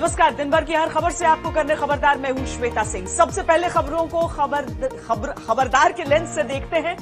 नमस्कार। दिन भर की हर खबर से आपको करने खबरदार, मैं हूं श्वेता सिंह। सबसे पहले खबरों को खबरदार के लेंस से देखते हैं।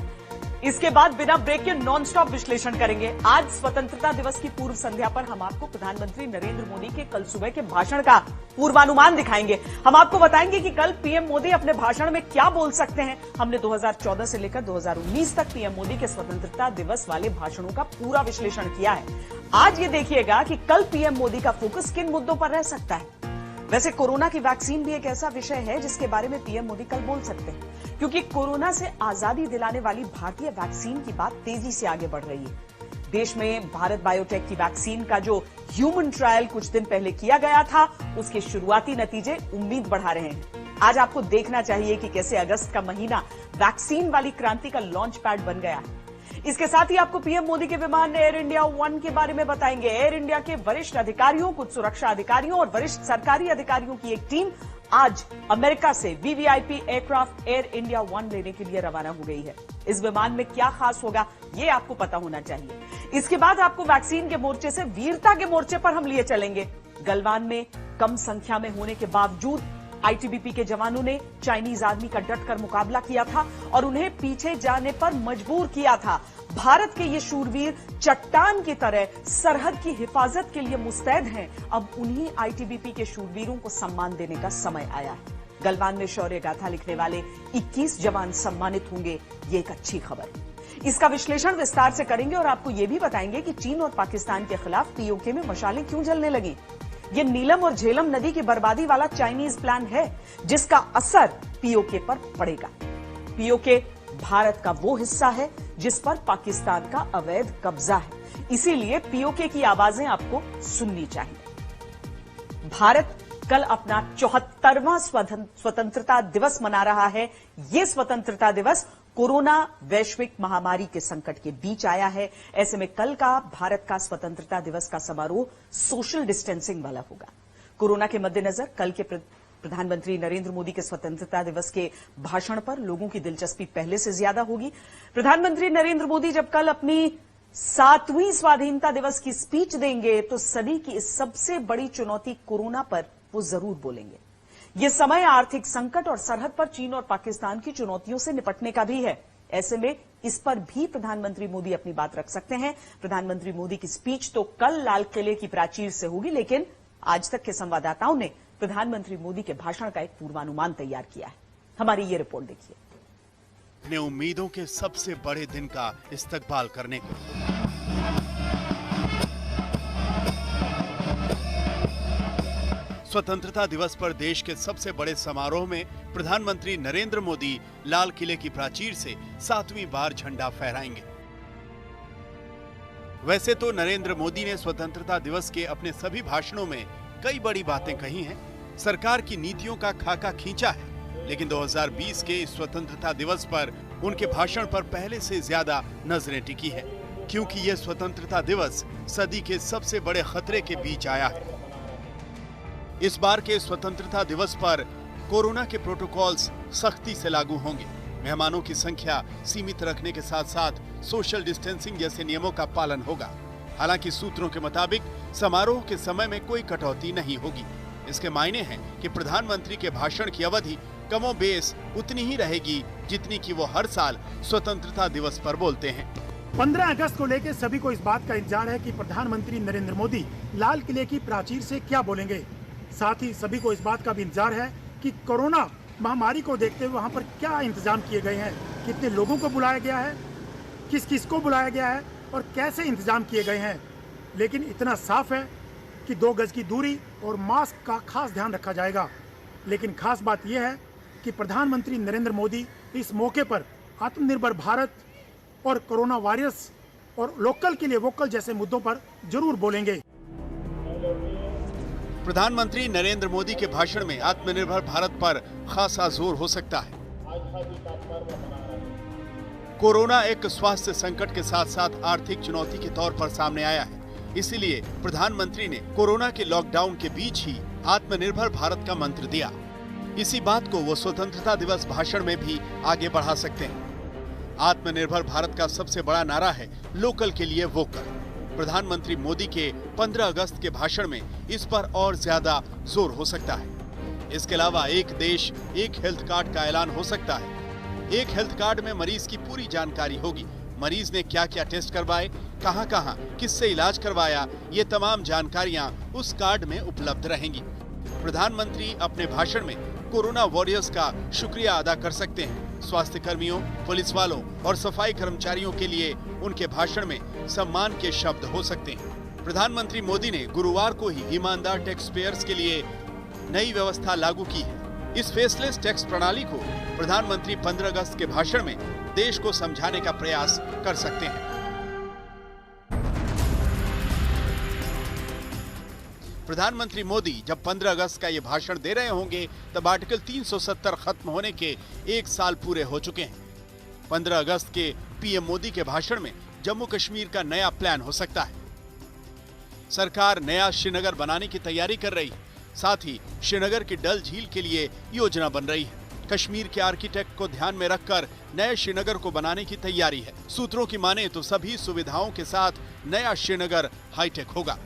इसके बाद बिना ब्रेक के नॉनस्टॉप विश्लेषण करेंगे। आज स्वतंत्रता दिवस की पूर्व संध्या पर हम आपको प्रधानमंत्री नरेंद्र मोदी के कल सुबह के भाषण का पूर्वानुमान दिखाएंगे। हम आपको बताएंगे कि कल पीएम मोदी अपने भाषण में क्या बोल सकते हैं। हमने 2014 से लेकर 2019 तक पीएम मोदी के स्वतंत्रता दिवस वाले भाषणों का पूरा विश्लेषण किया है। आज ये देखिएगा कि कल पीएम मोदी का फोकस किन मुद्दों पर रह सकता है। वैसे कोरोना की वैक्सीन भी एक ऐसा विषय है जिसके बारे में पीएम मोदी कल बोल सकते हैं, क्योंकि कोरोना से आजादी दिलाने वाली भारतीय वैक्सीन की बात तेजी से आगे बढ़ रही है। देश में भारत बायोटेक की वैक्सीन का जो ह्यूमन ट्रायल कुछ दिन पहले किया गया था, उसके शुरुआती नतीजे उम्मीद बढ़ा रहे हैं। आज आपको देखना चाहिए कि कैसे अगस्त का महीना वैक्सीन वाली क्रांति का लॉन्च पैड बन गया है। इसके साथ ही आपको पीएम मोदी के विमान एयर इंडिया 1 के बारे में बताएंगे। एयर इंडिया के वरिष्ठ अधिकारियों, कुछ सुरक्षा अधिकारियों और वरिष्ठ सरकारी अधिकारियों की एक टीम आज अमेरिका से वीवीआईपी एयरक्राफ्ट एयर इंडिया 1 लेने के लिए रवाना हो गई है। इस विमान में क्या खास होगा, ये आपको पता होना चाहिए। इसके बाद आपको वैक्सीन के मोर्चे से वीरता के मोर्चे पर हम लिए चलेंगे। गलवान में कम संख्या में होने के बावजूद आईटीबीपी के जवानों ने चाइनीज आर्मी का डटकर मुकाबला किया था और उन्हें पीछे जाने पर मजबूर किया था। भारत के ये शूरवीर चट्टान की तरह सरहद की हिफाजत के लिए मुस्तैद हैं। अब उन्हीं आईटीबीपी के शूरवीरों को सम्मान देने का समय आया है। गलवान में शौर्य गाथा लिखने वाले 21 जवान सम्मानित होंगे, ये एक अच्छी खबर है। इसका विश्लेषण विस्तार से करेंगे और आपको ये भी बताएंगे कि चीन और पाकिस्तान के खिलाफ पीओके में मशालें क्यों जलने लगी। ये नीलम और झेलम नदी की बर्बादी वाला चाइनीज प्लान है जिसका असर पीओके पर पड़ेगा। पीओके भारत का वो हिस्सा है जिस पर पाकिस्तान का अवैध कब्जा है, इसीलिए पीओके की आवाजें आपको सुननी चाहिए। भारत कल अपना 74वां स्वतंत्रता दिवस मना रहा है। ये स्वतंत्रता दिवस कोरोना वैश्विक महामारी के संकट के बीच आया है। ऐसे में कल का भारत का स्वतंत्रता दिवस का समारोह सोशल डिस्टेंसिंग वाला होगा। कोरोना के मद्देनजर कल के प्रधानमंत्री नरेंद्र मोदी के स्वतंत्रता दिवस के भाषण पर लोगों की दिलचस्पी पहले से ज्यादा होगी। प्रधानमंत्री नरेंद्र मोदी जब कल अपनी 7वीं स्वाधीनता दिवस की स्पीच देंगे तो सदी की इस सबसे बड़ी चुनौती कोरोना पर वो जरूर बोलेंगे। ये समय आर्थिक संकट और सरहद पर चीन और पाकिस्तान की चुनौतियों से निपटने का भी है। ऐसे में इस पर भी प्रधानमंत्री मोदी अपनी बात रख सकते हैं। प्रधानमंत्री मोदी की स्पीच तो कल लाल किले की प्राचीर से होगी, लेकिन आज तक के संवाददाताओं ने प्रधानमंत्री मोदी के भाषण का एक पूर्वानुमान तैयार किया है। हमारी ये रिपोर्ट देखिए। अपने उम्मीदों के सबसे बड़े दिन का इस्तकबाल करने को स्वतंत्रता दिवस पर देश के सबसे बड़े समारोह में प्रधानमंत्री नरेंद्र मोदी लाल किले की प्राचीर से 7वीं बार झंडा फहराएंगे। वैसे तो नरेंद्र मोदी ने स्वतंत्रता दिवस के अपने सभी भाषणों में कई बड़ी बातें कही हैं, सरकार की नीतियों का खाका खींचा है, लेकिन 2020 के इस स्वतंत्रता दिवस पर उनके भाषण पर पहले से ज्यादा नजरें टिकी है, क्योंकि यह स्वतंत्रता दिवस सदी के सबसे बड़े खतरे के बीच आया है। इस बार के स्वतंत्रता दिवस पर कोरोना के प्रोटोकॉल्स सख्ती से लागू होंगे। मेहमानों की संख्या सीमित रखने के साथ साथ सोशल डिस्टेंसिंग जैसे नियमों का पालन होगा। हालांकि सूत्रों के मुताबिक समारोह के समय में कोई कटौती नहीं होगी। इसके मायने हैं कि प्रधानमंत्री के भाषण की अवधि कमोबेश उतनी ही रहेगी जितनी कि वो हर साल स्वतंत्रता दिवस पर बोलते हैं। 15 अगस्त को लेकर सभी को इस बात का इंतजार है कि प्रधानमंत्री नरेंद्र मोदी लाल किले की प्राचीर से क्या बोलेंगे। साथ ही सभी को इस बात का भी इंतजार है कि कोरोना महामारी को देखते हुए वहाँ पर क्या इंतजाम किए गए हैं, कितने लोगों को बुलाया गया है, किस किस को बुलाया गया है और कैसे इंतजाम किए गए हैं। लेकिन इतना साफ है कि 2 गज की दूरी और मास्क का खास ध्यान रखा जाएगा। लेकिन खास बात यह है कि प्रधानमंत्री नरेंद्र मोदी इस मौके पर आत्मनिर्भर भारत और कोरोना वायरस और लोकल के लिए वोकल जैसे मुद्दों पर जरूर बोलेंगे। प्रधानमंत्री नरेंद्र मोदी के भाषण में आत्मनिर्भर भारत पर खासा जोर हो सकता है। कोरोना एक स्वास्थ्य संकट के साथ साथ आर्थिक चुनौती के तौर पर सामने आया है, इसीलिए प्रधानमंत्री ने कोरोना के लॉकडाउन के बीच ही आत्मनिर्भर भारत का मंत्र दिया। इसी बात को वो स्वतंत्रता दिवस भाषण में भी आगे बढ़ा सकते हैं। आत्मनिर्भर भारत का सबसे बड़ा नारा है लोकल के लिए वोकल। प्रधानमंत्री मोदी के 15 अगस्त के भाषण में इस पर और ज्यादा जोर हो सकता है। इसके अलावा एक देश एक हेल्थ कार्ड का ऐलान हो सकता है। एक हेल्थ कार्ड में मरीज की पूरी जानकारी होगी। मरीज ने क्या क्या टेस्ट करवाए, कहां-कहां किससे इलाज करवाया, ये तमाम जानकारियां उस कार्ड में उपलब्ध रहेंगी। प्रधानमंत्री अपने भाषण में कोरोना वॉरियर्स का शुक्रिया अदा कर सकते हैं। स्वास्थ्य कर्मियों, पुलिस वालों और सफाई कर्मचारियों के लिए उनके भाषण में सम्मान के शब्द हो सकते हैं। प्रधानमंत्री मोदी ने गुरुवार को ही ईमानदार टैक्स पेयर्स के लिए नई व्यवस्था लागू की है। इस फेसलेस टैक्स प्रणाली को प्रधानमंत्री 15 अगस्त के भाषण में देश को समझाने का प्रयास कर सकते हैं। प्रधानमंत्री मोदी जब 15 अगस्त का ये भाषण दे रहे होंगे तब आर्टिकल 370 खत्म होने के 1 साल पूरे हो चुके हैं। 15 अगस्त के पीएम मोदी के भाषण में जम्मू कश्मीर का नया प्लान हो सकता है। सरकार नया श्रीनगर बनाने की तैयारी कर रही है। साथ ही श्रीनगर की डल झील के लिए योजना बन रही है। कश्मीर के आर्किटेक्ट को ध्यान में रखकर नए श्रीनगर को बनाने की तैयारी है। सूत्रों की माने तो सभी सुविधाओं के साथ नया श्रीनगर हाईटेक होगा।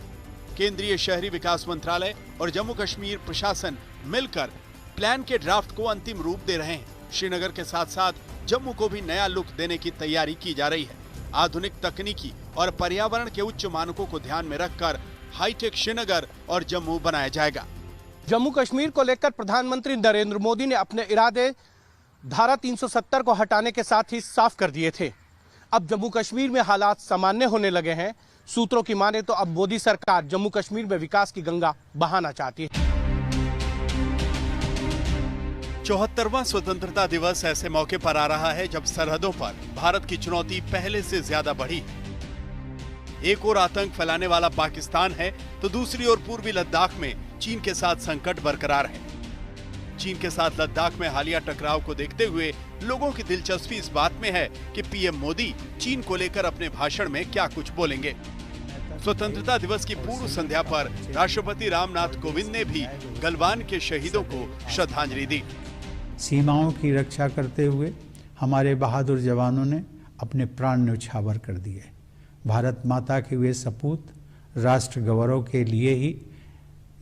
केंद्रीय शहरी विकास मंत्रालय और जम्मू कश्मीर प्रशासन मिलकर प्लान के ड्राफ्ट को अंतिम रूप दे रहे हैं। श्रीनगर के साथ साथ जम्मू को भी नया लुक देने की तैयारी की जा रही है। आधुनिक तकनीकी और पर्यावरण के उच्च मानकों को ध्यान में रखकर हाईटेक श्रीनगर और जम्मू बनाया जाएगा। जम्मू कश्मीर को लेकर प्रधानमंत्री नरेंद्र मोदी ने अपने इरादे धारा 370 को हटाने के साथ ही साफ कर दिए थे। अब जम्मू कश्मीर में हालात सामान्य होने लगे हैं। सूत्रों की माने तो अब मोदी सरकार जम्मू कश्मीर में विकास की गंगा बहाना चाहती है। 74वां स्वतंत्रता दिवस ऐसे मौके पर आ रहा है जब सरहदों पर भारत की चुनौती पहले से ज्यादा बढ़ी है। एक ओर आतंक फैलाने वाला पाकिस्तान है तो दूसरी ओर पूर्वी लद्दाख में चीन के साथ संकट बरकरार है। चीन के साथ लद्दाख में हालिया टकराव को देखते हुए लोगों की दिलचस्पी इस बात में है कि पीएम मोदी चीन को लेकर अपने भाषण में क्या कुछ बोलेंगे। स्वतंत्रता दिवस की पूर्व संध्या पर राष्ट्रपति रामनाथ कोविंद ने भी गलवान के शहीदों को श्रद्धांजलि दी। सीमाओं की रक्षा करते हुए हमारे बहादुर जवानों ने अपने प्राण न्यौछावर कर दिए। भारत माता के वे सपूत राष्ट्र गौरव के लिए ही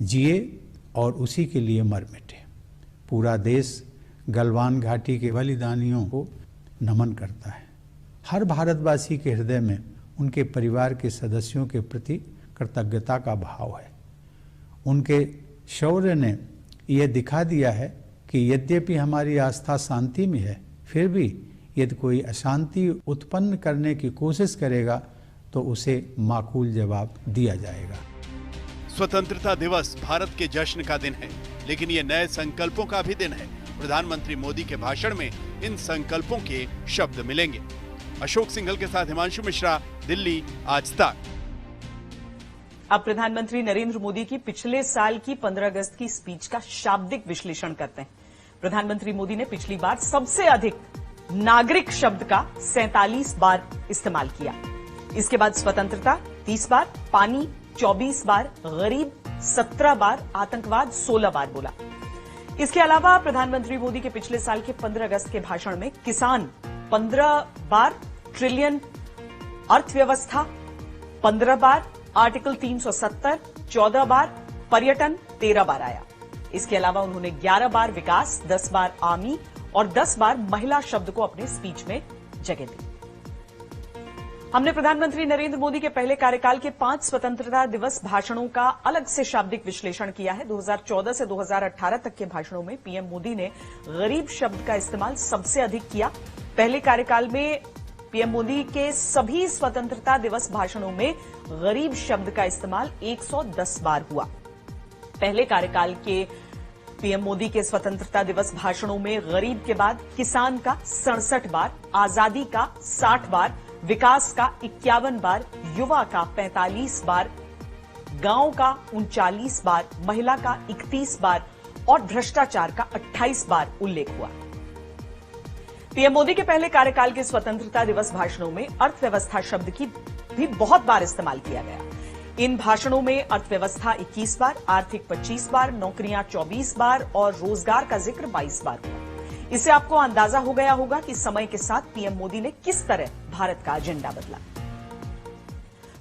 जिए और उसी के लिए मर मिटे। पूरा देश गलवान घाटी के बलिदानियों को नमन करता है। हर भारतवासी के हृदय में उनके परिवार के सदस्यों के प्रति कृतज्ञता का भाव है। उनके शौर्य ने यह दिखा दिया है कि यद्यपि हमारी आस्था शांति में है, फिर भी यदि कोई अशांति उत्पन्न करने की कोशिश करेगा तो उसे माकूल जवाब दिया जाएगा। स्वतंत्रता दिवस भारत के जश्न का दिन है, लेकिन ये नए संकल्पों का भी दिन है। प्रधानमंत्री मोदी के भाषण में इन संकल्पों के शब्द मिलेंगे। अशोक सिंघल के साथ हिमांशु मिश्रा, दिल्ली, आज तक। अब प्रधानमंत्री नरेंद्र मोदी की पिछले साल की 15 अगस्त की स्पीच का शाब्दिक विश्लेषण करते हैं। प्रधानमंत्री मोदी ने पिछली बार सबसे अधिक नागरिक शब्द का 47 बार इस्तेमाल किया। इसके बाद स्वतंत्रता 30 बार, पानी 24 बार, गरीब 17 बार, आतंकवाद 16 बार बोला। इसके अलावा प्रधानमंत्री मोदी के पिछले साल के 15 अगस्त के भाषण में किसान 15 बार, ट्रिलियन, अर्थव्यवस्था 15 बार, आर्टिकल 370 14 बार, पर्यटन 13 बार आया। इसके अलावा उन्होंने 11 बार विकास, 10 बार आर्मी और 10 बार महिला शब्द को अपने स्पीच में जगह दी। हमने प्रधानमंत्री नरेंद्र मोदी के पहले कार्यकाल के 5 स्वतंत्रता दिवस भाषणों का अलग से शाब्दिक विश्लेषण किया है। 2014 से 2018 तक के भाषणों में पीएम मोदी ने गरीब शब्द का इस्तेमाल सबसे अधिक किया। पहले कार्यकाल में पीएम मोदी के सभी स्वतंत्रता दिवस भाषणों में गरीब शब्द का इस्तेमाल 110 बार हुआ। पहले कार्यकाल के पीएम मोदी के स्वतंत्रता दिवस भाषणों में गरीब के बाद किसान का 67 बार, आजादी का 60 बार, विकास का 51 बार, युवा का 45 बार, गांव का 39 बार, महिला का 31 बार और भ्रष्टाचार का 28 बार उल्लेख हुआ। पीएम मोदी के पहले कार्यकाल के स्वतंत्रता दिवस भाषणों में अर्थव्यवस्था शब्द की भी बहुत बार इस्तेमाल किया गया। इन भाषणों में अर्थव्यवस्था 21 बार, आर्थिक 25 बार, नौकरियां 24 बार और रोजगार का जिक्र 22 बार हुआ। इससे आपको अंदाजा हो गया होगा कि समय के साथ पीएम मोदी ने किस तरह भारत का एजेंडा बदला।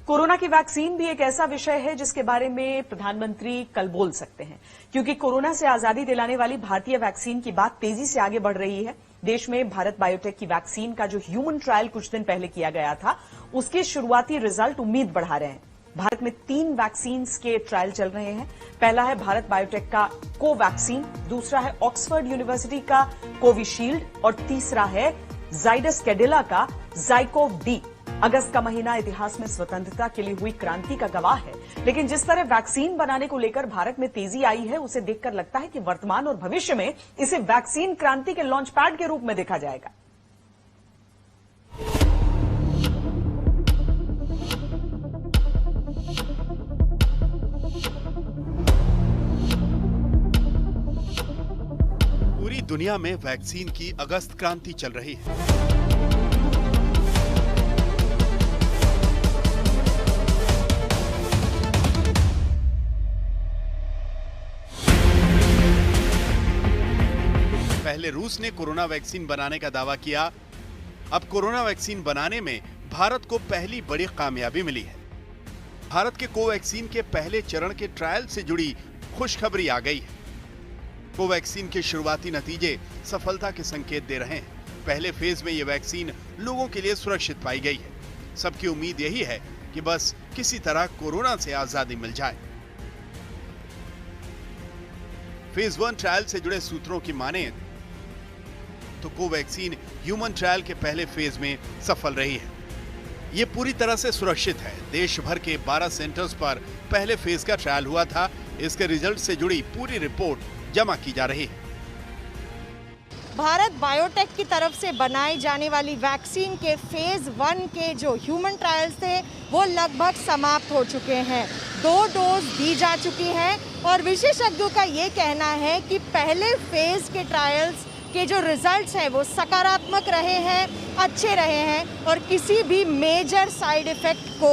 कोरोना की वैक्सीन भी एक ऐसा विषय है जिसके बारे में प्रधानमंत्री कल बोल सकते हैं, क्योंकि कोरोना से आजादी दिलाने वाली भारतीय वैक्सीन की बात तेजी से आगे बढ़ रही है। देश में भारत बायोटेक की वैक्सीन का जो ह्यूमन ट्रायल कुछ दिन पहले किया गया था, उसके शुरुआती रिजल्ट उम्मीद बढ़ा रहे हैं। भारत में 3 वैक्सीन के ट्रायल चल रहे हैं। पहला है भारत बायोटेक का कोवैक्सीन, दूसरा है ऑक्सफोर्ड यूनिवर्सिटी का कोविशील्ड और तीसरा है जाइडस कैडिला का ज़ाइकोव-डी। अगस्त का महीना इतिहास में स्वतंत्रता के लिए हुई क्रांति का गवाह है, लेकिन जिस तरह वैक्सीन बनाने को लेकर भारत में तेजी आई है, उसे देखकर लगता है कि वर्तमान और भविष्य में इसे वैक्सीन क्रांति के लॉन्च पैड के रूप में देखा जाएगा। पूरी दुनिया में वैक्सीन की अगस्त क्रांति चल रही है। पहले रूस ने कोरोना वैक्सीन बनाने का दावा किया। अब कोरोना वैक्सीन बनाने में भारत को पहली बड़ी कामयाबी मिली है। भारत के कोवैक्सीन के पहले चरण के ट्रायल से जुड़ी खुशखबरी आ गई है। कोवैक्सीन के शुरुआती नतीजे सफलता के संकेत दे रहे हैं। पहले फेज में यह वैक्सीन लोगों के लिए सुरक्षित पाई गई है। सबकी उम्मीद यही है कि बस किसी तरह कोरोना से आजादी मिल जाए। फेज 1 ट्रायल से जुड़े सूत्रों की माने तो कोवैक्सीन ह्यूमन ट्रायल के पहले फेज में सफल रही है। ये पूरी तरह से सुरक्षित है। देश भर के 12 सेंटर्स पर पहले फेज का ट्रायल हुआ था। इसके रिजल्ट से जुड़ी पूरी रिपोर्ट जमा की जा रही है। भारत बायोटेक की तरफ से बनाई जाने वाली वैक्सीन के फेज 1 के जो ह्यूमन ट्रायल्स थे वो लगभग समाप्त हो चुके हैं। 2 डोज दी जा चुकी हैं और विशेषज्ञों का ये कहना है कि पहले फेज के ट्रायल्स के जो रिजल्ट्स हैं वो सकारात्मक रहे हैं, अच्छे रहे हैं और किसी भी मेजर साइड इफेक्ट को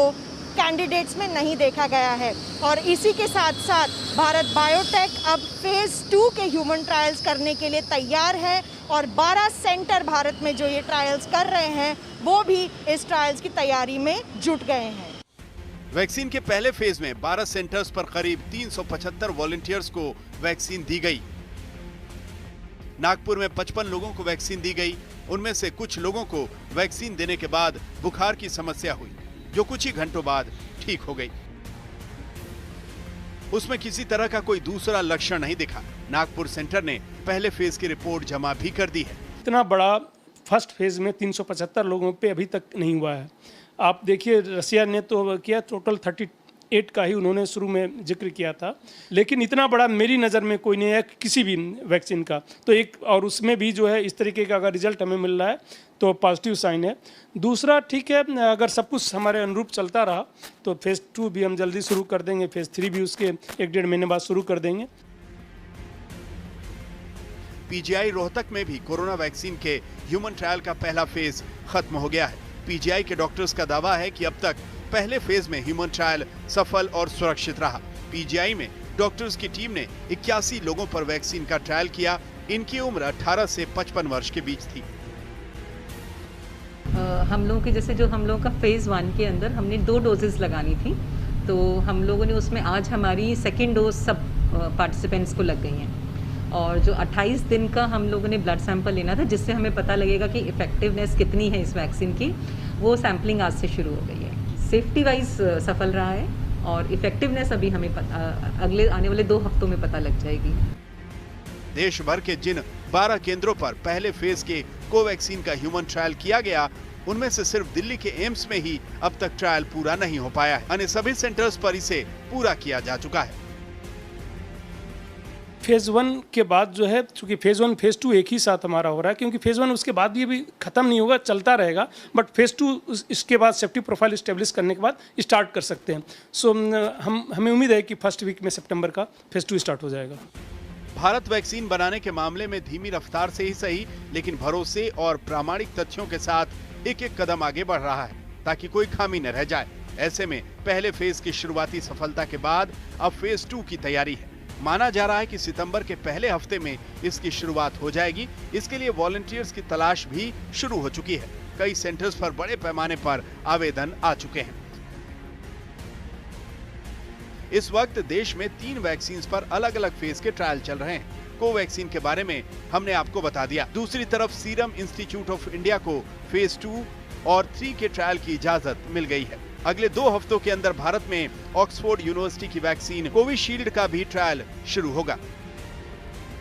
कैंडिडेट्स में नहीं देखा गया है। और इसी के साथ साथ भारत बायोटेक अब फेज 2 के ह्यूमन ट्रायल्स करने के लिए तैयार है और 12 सेंटर भारत में जो ये ट्रायल्स कर रहे हैं वो भी इस ट्रायल्स की तैयारी में जुट गए हैं। वैक्सीन के पहले फेज में 12 सेंटर्स पर करीब 375 वॉलंटियर्स को वैक्सीन दी गई। नागपुर में 55 लोगों को वैक्सीन दी गई। उनमें से कुछ लोगों को वैक्सीन देने के बाद बुखार की समस्या हुई, जो कुछ ही घंटों बाद ठीक हो गई। उसमें किसी तरह का कोई दूसरा लक्षण नहीं दिखा। नागपुर सेंटर ने पहले फेज की रिपोर्ट जमा भी कर दी है। इतना बड़ा फर्स्ट फेज में 375 लोगों पे अभी तक नहीं हुआ है। आप देखिए, रसिया ने तो किया, टोटल 38 का ही उन्होंने शुरू में जिक्र किया था, लेकिन इतना बड़ा मेरी नज़र में कोई नहीं है किसी भी वैक्सीन का। तो एक और उसमें भी जो है इस तरीके का अगर रिजल्ट हमें मिल रहा है तो पॉजिटिव साइन है। दूसरा, ठीक है, अगर सब कुछ हमारे अनुरूप चलता रहा तो फेज़ 2 भी हम जल्दी शुरू कर देंगे, फेज़ 3 भी उसके 1-1.5 महीने बाद शुरू कर देंगे। पीजीआई रोहतक में भी कोरोना वैक्सीन के ह्यूमन ट्रायल का पहला फेज खत्म हो गया है। पीजीआई के डॉक्टर्स का दावा है कि अब तक पहले फेज में ह्यूमन ट्रायल सफल और सुरक्षित रहा। पीजीआई में डॉक्टर्स की टीम ने 81 लोगों पर वैक्सीन का ट्रायल किया। इनकी उम्र 18 से 55 वर्ष के बीच थी। हम लोगों के जैसे जो हम लोगों का फेज 1 के अंदर हमने 2 डोजेस लगानी थी, तो हम लोगों ने उसमें आज हमारी सेकेंड डोज सब पार्टिसिपेंट्स को लग गई हैं। और जो 28 दिन का हम लोगों ने ब्लड सैंपल लेना था, जिससे हमें पता लगेगा कि इफेक्टिवनेस कितनी है इस वैक्सीन की, वो सैम्पलिंग आज से शुरू हो गई है। सेफ्टी वाइज सफल रहा है और इफेक्टिवनेस अभी हमें अगले आने वाले 2 हफ्तों में पता लग जाएगी। देश भर के जिन 12 केंद्रों पर पहले फेज के कोवैक्सीन का ह्यूमन ट्रायल किया गया, उनमें से सिर्फ दिल्ली के एम्स में ही अब तक ट्रायल पूरा नहीं हो पाया है। अन्य सभी सेंटर्स पर इसे पूरा किया जा चुका है। फेज़ 1 के बाद जो है, चूँकि फेज़ 1 फेज़ 2 एक ही साथ हमारा हो रहा है, क्योंकि फेज़ 1 उसके बाद भी ख़त्म नहीं होगा, चलता रहेगा, बट फेज़ 2 इसके बाद सेफ्टी प्रोफाइल इस्टेब्लिश करने के बाद स्टार्ट कर सकते हैं। सो हमें उम्मीद है कि फर्स्ट वीक में सितंबर का फेज़ 2 स्टार्ट हो जाएगा। भारत वैक्सीन बनाने के मामले में धीमी रफ्तार से ही सही, लेकिन भरोसे और प्रामाणिक तथ्यों के साथ एक-एक कदम आगे बढ़ रहा है, ताकि कोई खामी न रह जाए। ऐसे में पहले फेज की शुरुआती सफलता के बाद अब फेज 2 की तैयारी है। माना जा रहा है कि सितंबर के पहले हफ्ते में इसकी शुरुआत हो जाएगी। इसके लिए वॉलंटियर्स की तलाश भी शुरू हो चुकी है। कई सेंटर्स पर बड़े पैमाने पर आवेदन आ चुके हैं। इस वक्त देश में 3 वैक्सीन पर अलग अलग फेज के ट्रायल चल रहे हैं। कोवैक्सीन के बारे में हमने आपको बता दिया। दूसरी तरफ सीरम इंस्टीट्यूट ऑफ इंडिया को फेज 2 और 3 के ट्रायल की इजाजत मिल गई है। अगले 2 हफ्तों के अंदर भारत में ऑक्सफोर्ड यूनिवर्सिटी की वैक्सीन कोविशील्ड का भी ट्रायल शुरू होगा।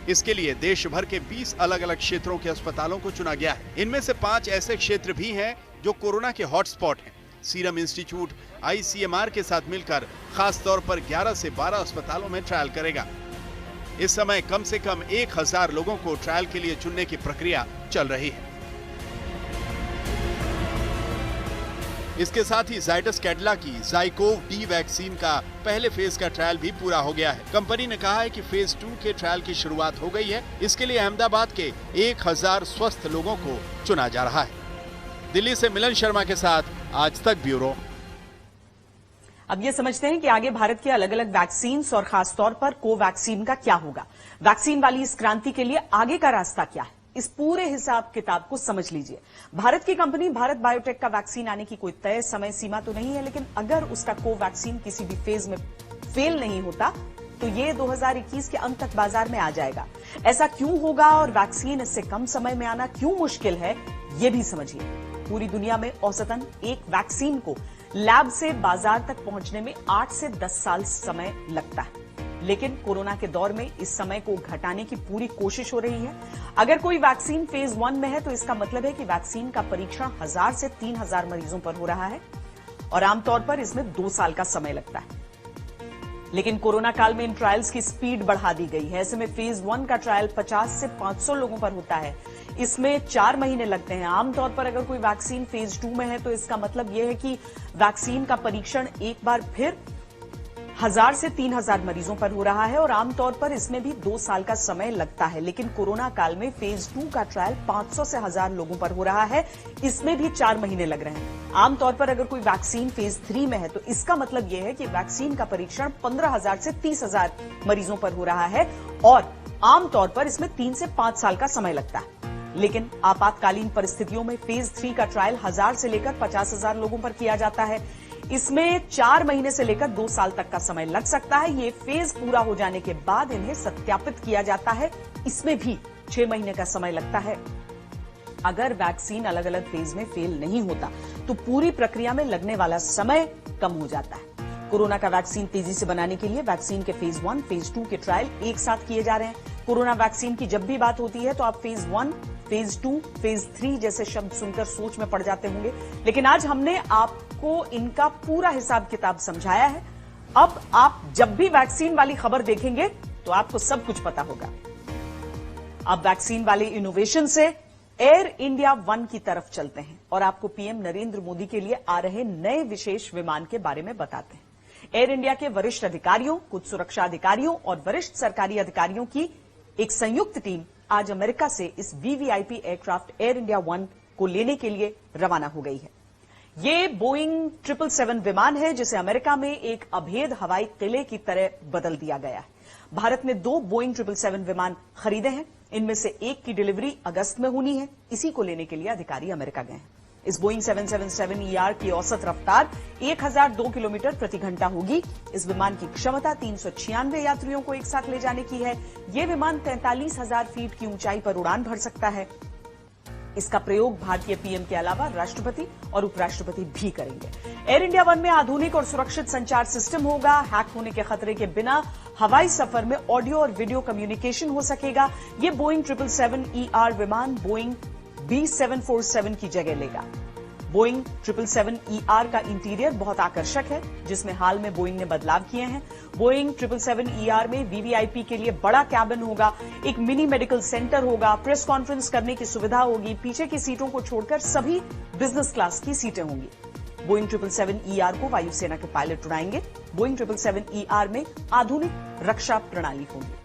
इसके लिए देश भर के 20 अलग अलग क्षेत्रों के अस्पतालों को चुना गया है। इनमें से 5 ऐसे क्षेत्र भी हैं जो कोरोना के हॉटस्पॉट हैं। सीरम इंस्टीट्यूट ICMR के साथ मिलकर खास तौर पर 11 से 12 अस्पतालों में ट्रायल करेगा। इस समय कम से कम 1000 लोगों को ट्रायल के लिए चुनने की प्रक्रिया चल रही है। इसके साथ ही जाइडस कैडिला की ज़ाइकोव डी वैक्सीन का पहले फेज का ट्रायल भी पूरा हो गया है। कंपनी ने कहा है कि फेज 2 के ट्रायल की शुरुआत हो गई है। इसके लिए अहमदाबाद के 1000 स्वस्थ लोगों को चुना जा रहा है। दिल्ली से मिलन शर्मा के साथ आज तक ब्यूरो। अब ये समझते हैं कि आगे भारत के अलग अलग वैक्सीन और खासतौर पर कोवैक्सीन का क्या होगा। वैक्सीन वाली इस क्रांति के लिए आगे का रास्ता क्या है, इस पूरे हिसाब किताब को समझ लीजिए। भारत की कंपनी भारत बायोटेक का वैक्सीन आने की कोई तय समय सीमा तो नहीं है, लेकिन अगर उसका कोवैक्सीन किसी भी फेज में फेल नहीं होता तो ये 2021 के अंत तक बाजार में आ जाएगा। ऐसा क्यों होगा और वैक्सीन इससे कम समय में आना क्यों मुश्किल है, ये भी समझिए। पूरी दुनिया में औसतन एक वैक्सीन को लैब से बाजार तक पहुंचने में 8 से 10 साल समय लगता है, लेकिन कोरोना के दौर में इस समय को घटाने की पूरी कोशिश हो रही है। अगर कोई वैक्सीन फेज 1 में है तो इसका मतलब है कि वैक्सीन का परीक्षण 1000 से 3000 मरीजों पर हो रहा है और आमतौर पर इसमें 2 साल का समय लगता है। लेकिन कोरोना काल में इन ट्रायल्स की स्पीड बढ़ा दी गई है। ऐसे में फेज 1 का ट्रायल 50 से 500 लोगों पर होता है। इसमें 4 महीने लगते हैं। आमतौर पर अगर कोई वैक्सीन फेज 2 में है तो इसका मतलब यह है कि वैक्सीन का परीक्षण एक बार फिर 1000 से 3000 मरीजों पर हो रहा है और आमतौर पर इसमें भी 2 साल का समय लगता है। लेकिन कोरोना काल में फेज 2 का ट्रायल 500 से 1000 लोगों पर हो रहा है, इसमें भी 4 महीने लग रहे हैं। आमतौर पर अगर कोई वैक्सीन फेज 3 में है तो इसका मतलब यह है कि वैक्सीन का परीक्षण 15000 से 30000 मरीजों पर हो रहा है और आमतौर पर इसमें 3 से 5 साल का समय लगता है। लेकिन आपातकालीन परिस्थितियों में फेज 3 का ट्रायल 1000 से लेकर 50,000 लोगों पर किया जाता है। इसमें 4 महीने से लेकर 2 साल तक का समय लग सकता है। ये फेज पूरा हो जाने के बाद इन्हें सत्यापित किया जाता है, इसमें भी 6 महीने का समय लगता है। अगर वैक्सीन अलग अलग फेज में फेल नहीं होता तो पूरी प्रक्रिया में लगने वाला समय कम हो जाता है। कोरोना का वैक्सीन तेजी से बनाने के लिए वैक्सीन के फेज 1, फेज 2 के ट्रायल एक साथ किए जा रहे हैं। कोरोना वैक्सीन की जब भी बात होती है तो आप फेज 1, फेज 2, फेज 3 जैसे शब्द सुनकर सोच में पड़ जाते होंगे, लेकिन आज हमने आपको इनका पूरा हिसाब किताब समझाया है। अब आप जब भी वैक्सीन वाली खबर देखेंगे तो आपको सब कुछ पता होगा। अब वैक्सीन वाले इनोवेशन से एयर इंडिया 1 की तरफ चलते हैं और आपको पीएम नरेंद्र मोदी के लिए आ रहे नए विशेष विमान के बारे में बताते हैं। एयर इंडिया के वरिष्ठ अधिकारियों, कुछ सुरक्षा अधिकारियों और वरिष्ठ सरकारी अधिकारियों की एक संयुक्त टीम आज अमेरिका से इस वीवीआईपी एयरक्राफ्ट एयर इंडिया 1 को लेने के लिए रवाना हो गई है। ये बोइंग 777 विमान है जिसे अमेरिका में एक अभेद हवाई किले की तरह बदल दिया गया है। भारत ने 2 बोइंग 777 विमान खरीदे हैं। इनमें से एक की डिलीवरी अगस्त में होनी है। इसी को लेने के लिए अधिकारी अमेरिका गए हैं। इस बोइंग 777ER की औसत रफ्तार 1002 किलोमीटर प्रति घंटा होगी। इस विमान की क्षमता 396 यात्रियों को एक साथ ले जाने की है। यह विमान 43,000 फीट की ऊंचाई पर उड़ान भर सकता है। इसका प्रयोग भारतीय पीएम के अलावा राष्ट्रपति और उपराष्ट्रपति भी करेंगे। एयर इंडिया 1 में आधुनिक और सुरक्षित संचार सिस्टम होगा। हैक होने के खतरे के बिना हवाई सफर में ऑडियो और वीडियो कम्युनिकेशन हो सकेगा। यह बोइंग 777ER विमान बोइंग B747 की जगह लेगा। बोइंग 777ER का इंटीरियर बहुत आकर्षक है, जिसमें हाल में बोइंग ने बदलाव किए हैं। बोइंग 777ER में वीवीआईपी के लिए बड़ा कैबिन होगा, एक मिनी मेडिकल सेंटर होगा, प्रेस कॉन्फ्रेंस करने की सुविधा होगी। पीछे की सीटों को छोड़कर सभी बिजनेस क्लास की सीटें होंगी। बोइंग 777ER को वायुसेना के पायलट उड़ाएंगे। बोइंग 777ER में आधुनिक रक्षा प्रणाली होगी।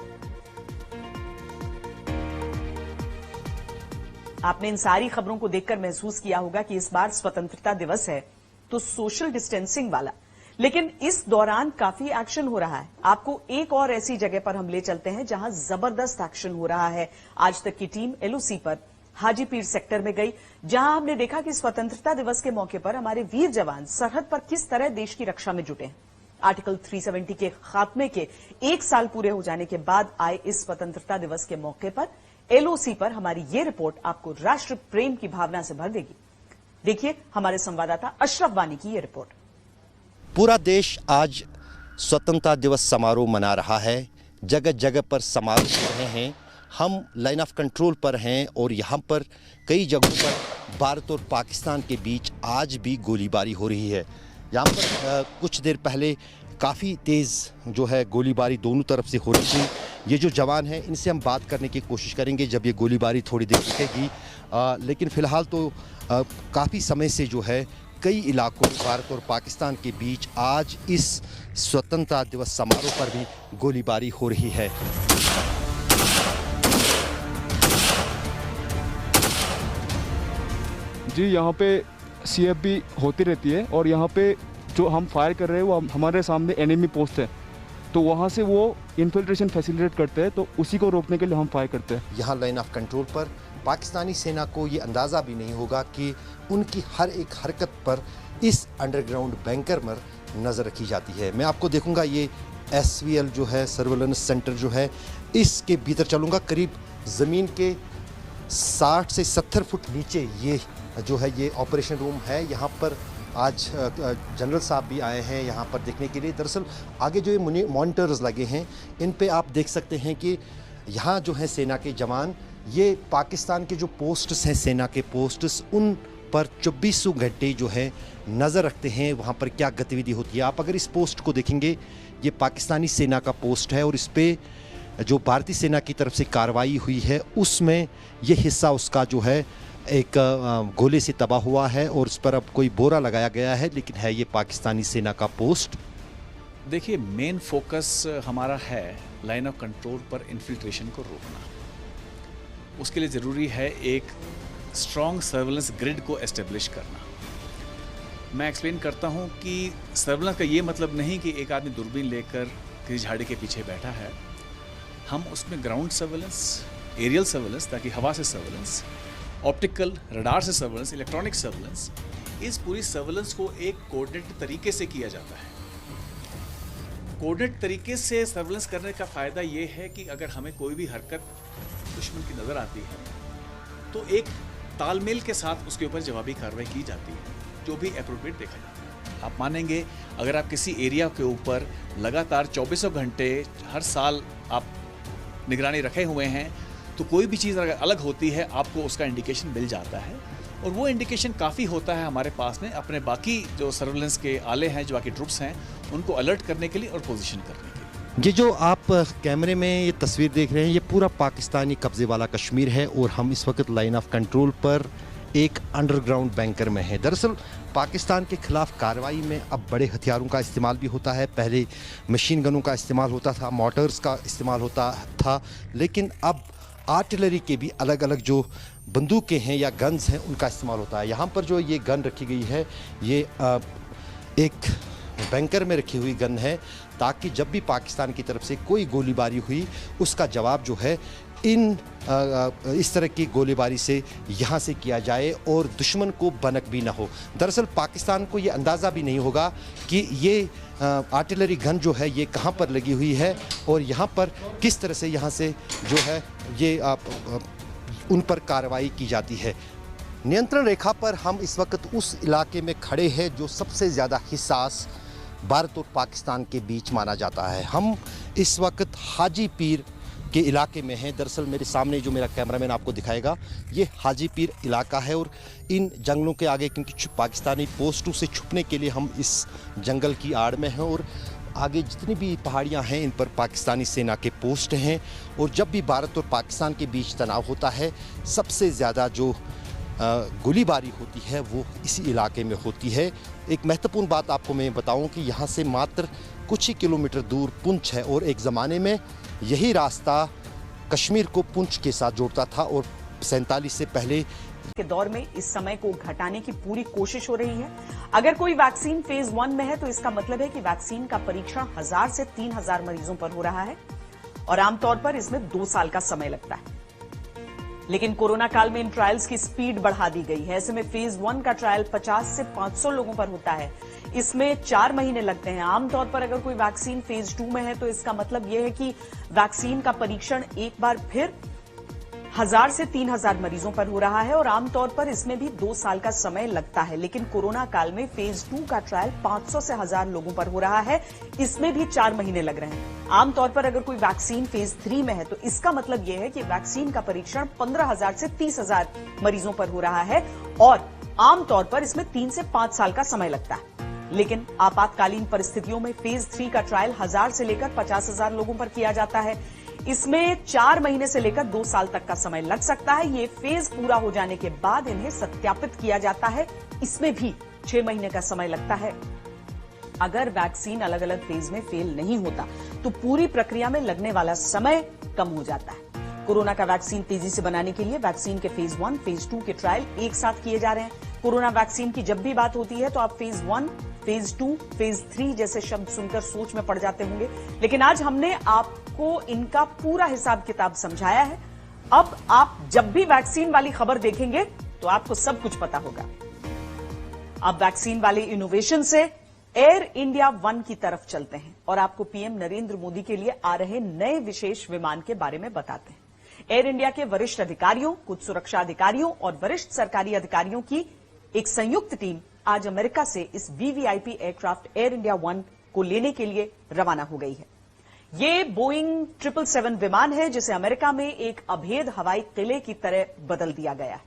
आपने इन सारी खबरों को देखकर महसूस किया होगा कि इस बार स्वतंत्रता दिवस है तो सोशल डिस्टेंसिंग वाला, लेकिन इस दौरान काफी एक्शन हो रहा है। आपको एक और ऐसी जगह पर हम ले चलते हैं जहां जबरदस्त एक्शन हो रहा है। आज तक की टीम LOC पर हाजीपीर सेक्टर में गई, जहां हमने देखा कि स्वतंत्रता दिवस के मौके पर हमारे वीर जवान सरहद पर किस तरह देश की रक्षा में जुटे हैं। आर्टिकल 370 के खात्मे के 1 साल पूरे हो जाने के बाद आए इस स्वतंत्रता दिवस के मौके पर एलओसी पर हमारी ये रिपोर्ट आपको राष्ट्र प्रेम की भावना से भर देगी। देखिए हमारे संवाददाता अशरफ वानी की ये रिपोर्ट। पूरा देश आज स्वतंत्रता दिवस समारोह मना रहा है। जगह जगह पर समारोह हो रहे हैं। हम लाइन ऑफ कंट्रोल पर हैं और यहाँ पर कई जगहों पर भारत और पाकिस्तान के बीच आज भी गोलीबारी हो रही है। यहाँ पर कुछ देर पहले काफ़ी तेज़ जो है गोलीबारी दोनों तरफ से हो रही थी। ये जो जवान हैं इनसे हम बात करने की कोशिश करेंगे जब ये गोलीबारी थोड़ी देर रुकेगी। लेकिन फ़िलहाल तो काफ़ी समय से जो है कई इलाकों भारत और पाकिस्तान के बीच आज इस स्वतंत्रता दिवस समारोह पर भी गोलीबारी हो रही है। जी यहाँ पे CFB होती रहती है और यहाँ पे जो हम फायर कर रहे हैं वो हमारे सामने एनिमी पोस्ट है, तो वहाँ से वो इन्फिल्ट्रेशन फैसिलिटेट करते हैं, तो उसी को रोकने के लिए हम फायर करते हैं। यहाँ लाइन ऑफ कंट्रोल पर पाकिस्तानी सेना को ये अंदाज़ा भी नहीं होगा कि उनकी हर एक हरकत पर इस अंडरग्राउंड बैंकर में नज़र रखी जाती है। मैं आपको देखूंगा ये SVL जो है सर्वेलेंस सेंटर जो है इसके भीतर चलूँगा। करीब ज़मीन के 60 से 70 फुट नीचे ये जो है ये ऑपरेशन रूम है। यहाँ पर आज जनरल साहब भी आए हैं यहाँ पर देखने के लिए। दरअसल आगे जो ये मॉनिटर्स लगे हैं इन पे आप देख सकते हैं कि यहाँ जो है सेना के जवान ये पाकिस्तान के जो पोस्ट्स हैं सेना के पोस्ट्स उन पर 24 घंटे जो है नज़र रखते हैं वहाँ पर क्या गतिविधि होती है। आप अगर इस पोस्ट को देखेंगे ये पाकिस्तानी सेना का पोस्ट है और इस पर जो भारतीय सेना की तरफ से कार्रवाई हुई है उसमें ये हिस्सा उसका जो है एक गोले से तबाह हुआ है और उस पर अब कोई बोरा लगाया गया है, लेकिन है ये पाकिस्तानी सेना का पोस्ट। देखिए मेन फोकस हमारा है लाइन ऑफ कंट्रोल पर इन्फिल्ट्रेशन को रोकना। उसके लिए ज़रूरी है एक स्ट्रॉन्ग सर्वेलेंस ग्रिड को एस्टेब्लिश करना। मैं एक्सप्लेन करता हूँ कि सर्वेलेंस का ये मतलब नहीं कि एक आदमी दूरबीन लेकर किसी झाड़ी के पीछे बैठा है। हम उसमें ग्राउंड सर्वेलेंस, एरियल सर्वेलेंस ताकि हवा से सर्वेलेंस, ऑप्टिकल रडार से सर्वेलेंस, इलेक्ट्रॉनिक सर्वेलेंस, इस पूरी सर्वेलेंस को एक कोऑर्डिनेट तरीके से किया जाता है। कोऑर्डिनेट तरीके से सर्वेलेंस करने का फ़ायदा ये है कि अगर हमें कोई भी हरकत दुश्मन की नज़र आती है तो एक तालमेल के साथ उसके ऊपर जवाबी कार्रवाई की जाती है, जो भी एप्रोप्रिएट देखा जाता है। आप मानेंगे अगर आप किसी एरिया के ऊपर लगातार 24 घंटे हर साल आप निगरानी रखे हुए हैं तो कोई भी चीज़ अगर अलग होती है आपको उसका इंडिकेशन मिल जाता है, और वो इंडिकेशन काफ़ी होता है हमारे पास में अपने बाकी जो सर्वेलेंस के आले हैं, जो बाकी ट्रुप्स हैं, उनको अलर्ट करने के लिए और पोजीशन करने के लिए। ये जो आप कैमरे में ये तस्वीर देख रहे हैं ये पूरा पाकिस्तानी कब्जे वाला कश्मीर है और हम इस वक्त लाइन ऑफ कंट्रोल पर एक अंडरग्राउंड बैंकर में है। दरअसल पाकिस्तान के खिलाफ कार्रवाई में अब बड़े हथियारों का इस्तेमाल भी होता है। पहले मशीन गनों का इस्तेमाल होता था, मोटर्स का इस्तेमाल होता था, लेकिन अब आर्टिलरी के भी अलग अलग जो बंदूकें हैं या गन्स हैं उनका इस्तेमाल होता है। यहाँ पर जो ये गन रखी गई है ये एक बैंकर में रखी हुई गन है, ताकि जब भी पाकिस्तान की तरफ से कोई गोलीबारी हुई उसका जवाब जो है इस तरह की गोलीबारी से यहाँ से किया जाए और दुश्मन को भनक भी ना हो। दरअसल पाकिस्तान को ये अंदाज़ा भी नहीं होगा कि ये आर्टिलरी गन जो है ये कहाँ पर लगी हुई है और यहाँ पर किस तरह से यहाँ से जो है ये उन पर कार्रवाई की जाती है। नियंत्रण रेखा पर हम इस वक्त उस इलाके में खड़े हैं जो सबसे ज़्यादा हिस्सास भारत और पाकिस्तान के बीच माना जाता है। हम इस वक्त हाजी पीर के इलाके में हैं। दरअसल मेरे सामने जो मेरा कैमरामैन आपको दिखाएगा ये हाजी पीर इलाका है और इन जंगलों के आगे क्योंकि पाकिस्तानी पोस्टों से छुपने के लिए हम इस जंगल की आड़ में हैं और आगे जितनी भी पहाड़ियां हैं इन पर पाकिस्तानी सेना के पोस्ट हैं और जब भी भारत और पाकिस्तान के बीच तनाव होता है सबसे ज़्यादा जो गोलीबारी होती है वो इसी इलाके में होती है। एक महत्वपूर्ण बात आपको मैं बताऊं कि यहाँ से मात्र कुछ ही किलोमीटर दूर पुंछ है और एक ज़माने में यही रास्ता कश्मीर को पुंछ के साथ जोड़ता था और 47 से पहले के दौर में इस समय को घटाने की पूरी कोशिश हो रही है। अगर कोई वैक्सीन फेज 1 में है तो इसका मतलब है कि वैक्सीन का परीक्षण 1000 से 3000 मरीजों पर हो रहा है और आमतौर पर इसमें 2 साल का समय लगता है। लेकिन कोरोना काल में इन ट्रायल्स की स्पीड बढ़ा दी गई है। ऐसे में फेज 1 का ट्रायल 50 से 500 लोगों पर होता है। इसमें 4 महीने लगते हैं। आमतौर पर अगर कोई वैक्सीन फेज 2 में है तो इसका मतलब यह है कि वैक्सीन का परीक्षण एक बार फिर 1000 से 3000 मरीजों पर हो रहा है और आमतौर पर इसमें भी 2 साल का समय लगता है। लेकिन कोरोना काल में फेज 2 का ट्रायल 500 से 1000 लोगों पर हो रहा है, इसमें भी 4 महीने लग रहे हैं। आमतौर पर अगर कोई वैक्सीन फेज 3 में है तो इसका मतलब यह है कि वैक्सीन का परीक्षण 15000 से 30000 मरीजों पर हो रहा है और आमतौर पर इसमें 3 से 5 साल का समय लगता है। लेकिन आपातकालीन परिस्थितियों में फेज 3 का ट्रायल 1000 से लेकर 50,000 लोगों पर किया जाता है। इसमें 4 महीने से लेकर 2 साल तक का समय लग सकता है। ये फेज पूरा हो जाने के बाद इन्हें सत्यापित किया जाता है, इसमें भी 6 महीने का समय लगता है। अगर वैक्सीन अलग अलग फेज में फेल नहीं होता तो पूरी प्रक्रिया में लगने वाला समय कम हो जाता है। कोरोना का वैक्सीन तेजी से बनाने के लिए वैक्सीन के फेज 1, फेज 2 के ट्रायल एक साथ किए जा रहे हैं। कोरोना वैक्सीन की जब भी बात होती है तो आप फेज 1, फेज 2, फेज 3 जैसे शब्द सुनकर सोच में पड़ जाते होंगे, लेकिन आज हमने आपको इनका पूरा हिसाब किताब समझाया है। अब आप जब भी वैक्सीन वाली खबर देखेंगे तो आपको सब कुछ पता होगा। अब वैक्सीन वाले इनोवेशन से एयर इंडिया 1 की तरफ चलते हैं और आपको पीएम नरेंद्र मोदी के लिए आ रहे नए विशेष विमान के बारे में बताते हैं। एयर इंडिया के वरिष्ठ अधिकारियों, कुछ सुरक्षा अधिकारियों और वरिष्ठ सरकारी अधिकारियों की एक संयुक्त टीम आज अमेरिका से इस वीवीआईपी एयरक्राफ्ट एयर इंडिया 1 को लेने के लिए रवाना हो गई है। ये बोइंग 777 विमान है जिसे अमेरिका में एक अभेद हवाई किले की तरह बदल दिया गया है।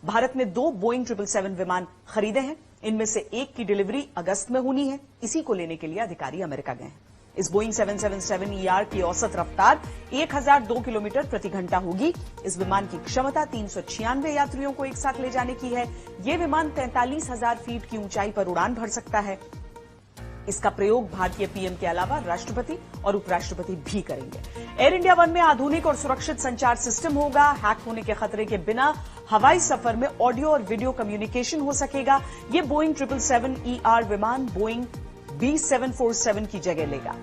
भारत ने 2 बोइंग 777 विमान खरीदे हैं। इनमें से एक की डिलीवरी अगस्त में होनी है। इसी को लेने के लिए अधिकारी अमेरिका गए हैं। इस बोइंग 777ER की औसत रफ्तार 1002 किलोमीटर प्रति घंटा होगी। इस विमान की क्षमता 396 यात्रियों को एक साथ ले जाने की है। यह विमान 43,000 फीट की ऊंचाई पर उड़ान भर सकता है। इसका प्रयोग भारतीय पीएम के अलावा राष्ट्रपति और उपराष्ट्रपति भी करेंगे। एयर इंडिया 1 में आधुनिक और सुरक्षित संचार सिस्टम होगा। हैक होने के खतरे के बिना हवाई सफर में ऑडियो और वीडियो कम्युनिकेशन हो सकेगा। यह बोइंग 777ER विमान बोइंग B747 की जगह लेगा।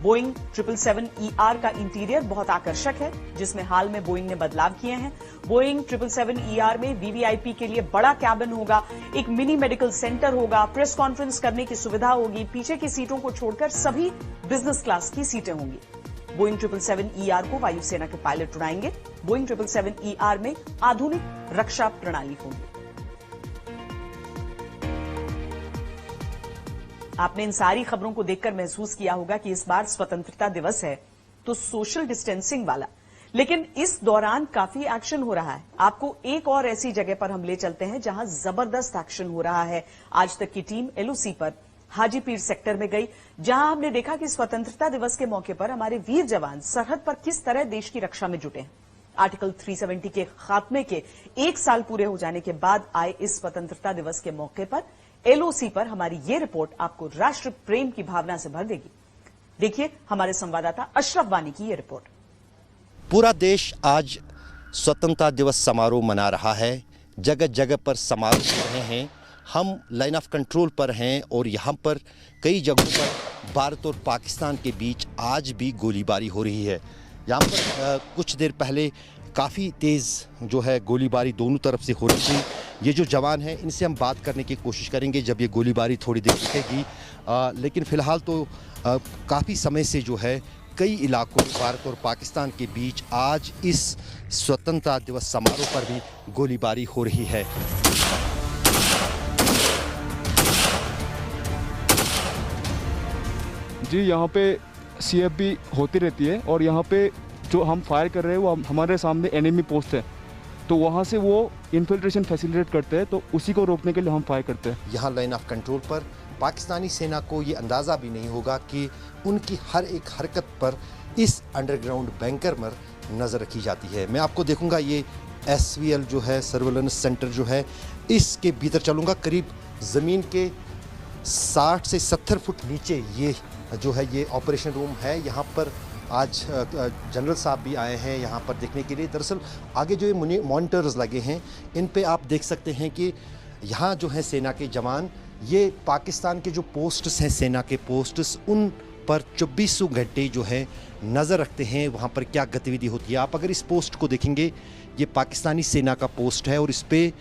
बोइंग 777ER का इंटीरियर बहुत आकर्षक है, जिसमें हाल में बोइंग ने बदलाव किए हैं। बोइंग 777ER में वीवीआईपी के लिए बड़ा कैबिन होगा, एक मिनी मेडिकल सेंटर होगा, प्रेस कॉन्फ्रेंस करने की सुविधा होगी। पीछे की सीटों को छोड़कर सभी बिजनेस क्लास की सीटें होंगी। बोइंग 777ER को वायुसेना के पायलट उड़ाएंगे। बोइंग 777ER में आधुनिक रक्षा प्रणाली होगी। आपने इन सारी खबरों को देखकर महसूस किया होगा कि इस बार स्वतंत्रता दिवस है तो सोशल डिस्टेंसिंग वाला, लेकिन इस दौरान काफी एक्शन हो रहा है। आपको एक और ऐसी जगह पर हम ले चलते हैं जहां जबरदस्त एक्शन हो रहा है। आज तक की टीम LOC पर हाजीपीर सेक्टर में गई, जहां हमने देखा कि स्वतंत्रता दिवस के मौके पर हमारे वीर जवान सरहद पर किस तरह देश की रक्षा में जुटे हैं। आर्टिकल 370 के खात्मे के 1 साल पूरे हो जाने के बाद आए इस स्वतंत्रता दिवस के मौके पर LOC पर हमारी ये रिपोर्ट आपको राष्ट्र प्रेम की भावना से भर देगी। देखिए हमारे संवाददाता अशरफ वानी की ये रिपोर्ट। पूरा देश आज स्वतंत्रता दिवस समारोह मना रहा है। जगह जगह पर समारोह हो रहे हैं। हम लाइन ऑफ कंट्रोल पर हैं और यहाँ पर कई जगहों पर भारत और पाकिस्तान के बीच आज भी गोलीबारी हो रही है। यहाँ पर कुछ देर पहले काफ़ी तेज़ जो है गोलीबारी दोनों तरफ से हो रही थी। ये जो जवान हैं इनसे हम बात करने की कोशिश करेंगे जब ये गोलीबारी थोड़ी देर रुकेगी। लेकिन फ़िलहाल तो काफ़ी समय से जो है कई इलाकों भारत और पाकिस्तान के बीच आज इस स्वतंत्रता दिवस समारोह पर भी गोलीबारी हो रही है। जी, यहाँ पे CFB होती रहती है और यहाँ पे जो हम फायर कर रहे हैं वो हमारे सामने एनिमी पोस्ट है, तो वहाँ से वो इन्फिल्ट्रेशन फैसिलिटेट करते हैं, तो उसी को रोकने के लिए हम फायर करते हैं। यहाँ लाइन ऑफ कंट्रोल पर पाकिस्तानी सेना को ये अंदाज़ा भी नहीं होगा कि उनकी हर एक हरकत पर इस अंडरग्राउंड बैंकर में नज़र रखी जाती है। मैं आपको देखूंगा ये SVL जो है सर्वेलेंस सेंटर जो है इसके भीतर चलूँगा। करीब ज़मीन के 60 से 70 फुट नीचे ये जो है ये ऑपरेशन रूम है। यहाँ पर आज जनरल साहब भी आए हैं यहाँ पर देखने के लिए। दरअसल आगे जो ये मॉनिटर्स लगे हैं इन पे आप देख सकते हैं कि यहाँ जो है सेना के जवान ये पाकिस्तान के जो पोस्ट्स हैं सेना के पोस्ट्स उन पर 24 घंटे जो है नज़र रखते हैं वहाँ पर क्या गतिविधि होती है। आप अगर इस पोस्ट को देखेंगे ये पाकिस्तानी सेना का पोस्ट है और इस पे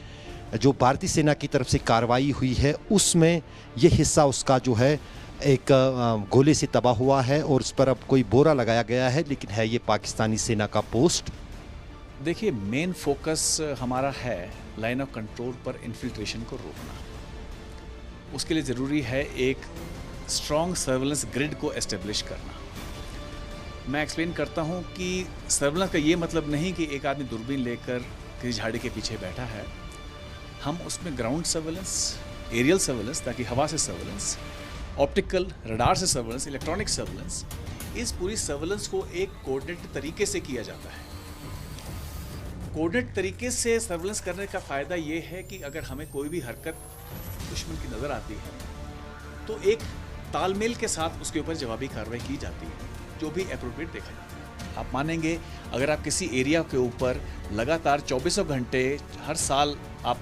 जो भारतीय सेना की तरफ से कार्रवाई हुई है उसमें ये हिस्सा उसका जो है एक गोले से तबाह हुआ है और उस पर अब कोई बोरा लगाया गया है, लेकिन है ये पाकिस्तानी सेना का पोस्ट। देखिए, मेन फोकस हमारा है लाइन ऑफ कंट्रोल पर इन्फिल्ट्रेशन को रोकना। उसके लिए ज़रूरी है एक स्ट्रॉन्ग सर्वेलेंस ग्रिड को एस्टेब्लिश करना। मैं एक्सप्लेन करता हूँ कि सर्वेलेंस का ये मतलब नहीं कि एक आदमी दूरबीन लेकर किसी झाड़ी के पीछे बैठा है। हम उसमें ग्राउंड सर्वेलेंस, एरियल सर्वेलेंस ताकि हवा से सर्वेलेंस, ऑप्टिकल रडार से सर्वेलेंस, इलेक्ट्रॉनिक सर्वेलेंस, इस पूरी सर्वेलेंस को एक कोऑर्डिनेटेड तरीके से किया जाता है। कोऑर्डिनेट तरीके से सर्वेलेंस करने का फ़ायदा ये है कि अगर हमें कोई भी हरकत दुश्मन की नज़र आती है तो एक तालमेल के साथ उसके ऊपर जवाबी कार्रवाई की जाती है, जो भी एप्रोप्रिएट देखा जाता है। आप मानेंगे, अगर आप किसी एरिया के ऊपर लगातार 24 घंटे हर साल आप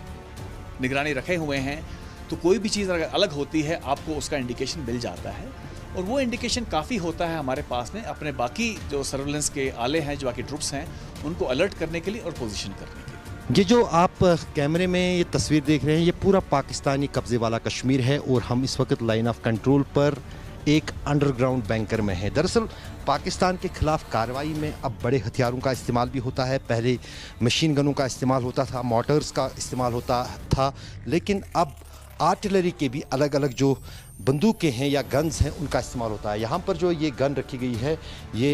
निगरानी रखे हुए हैं तो कोई भी चीज़ अगर अलग होती है आपको उसका इंडिकेशन मिल जाता है, और वो इंडिकेशन काफ़ी होता है हमारे पास में अपने बाकी जो सर्वेलेंस के आले हैं, जो बाकी ट्रुप्स हैं, उनको अलर्ट करने के लिए और पोजीशन करने के लिए। ये जो आप कैमरे में ये तस्वीर देख रहे हैं ये पूरा पाकिस्तानी कब्जे वाला कश्मीर है और हम इस वक्त लाइन ऑफ कंट्रोल पर एक अंडरग्राउंड बैंकर में है। दरअसल पाकिस्तान के खिलाफ कार्रवाई में अब बड़े हथियारों का इस्तेमाल भी होता है। पहले मशीन गनों का इस्तेमाल होता था, मोटर्स का इस्तेमाल होता था, लेकिन अब आर्टिलरी के भी अलग अलग जो बंदूकें हैं या गन्स हैं उनका इस्तेमाल होता है। यहाँ पर जो ये गन रखी गई है ये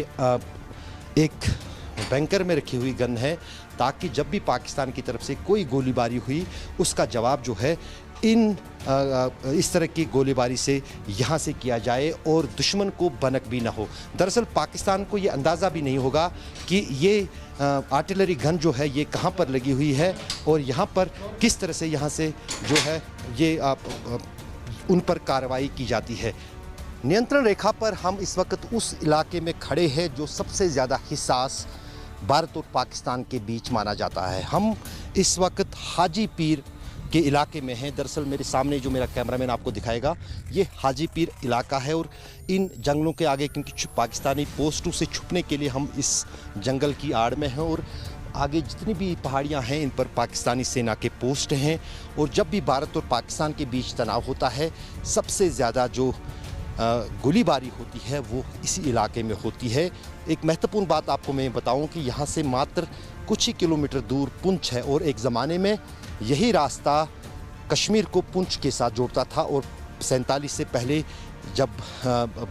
एक बैंकर में रखी हुई गन है, ताकि जब भी पाकिस्तान की तरफ से कोई गोलीबारी हुई उसका जवाब जो है इस तरह की गोलीबारी से यहाँ से किया जाए और दुश्मन को भनक भी ना हो। दरअसल पाकिस्तान को ये अंदाज़ा भी नहीं होगा कि ये आर्टिलरी गन जो है ये कहाँ पर लगी हुई है और यहाँ पर किस तरह से यहाँ से जो है ये उन पर कार्रवाई की जाती है। नियंत्रण रेखा पर हम इस वक्त उस इलाके में खड़े हैं जो सबसे ज़्यादा हिस्सास भारत और पाकिस्तान के बीच माना जाता है। हम इस वक्त हाजी पीर के इलाके में हैं। दरअसल मेरे सामने जो मेरा कैमरामैन आपको दिखाएगा ये हाजी पीर इलाका है और इन जंगलों के आगे, क्योंकि पाकिस्तानी पोस्टों से छुपने के लिए हम इस जंगल की आड़ में हैं और आगे जितनी भी पहाड़ियां हैं इन पर पाकिस्तानी सेना के पोस्ट हैं। और जब भी भारत और पाकिस्तान के बीच तनाव होता है सबसे ज़्यादा जो गोलीबारी होती है वो इसी इलाके में होती है। एक महत्वपूर्ण बात आपको मैं बताऊं कि यहाँ से मात्र कुछ ही किलोमीटर दूर पुंछ है और एक ज़माने में यही रास्ता कश्मीर को पुंछ के साथ जोड़ता था और 47 से पहले जब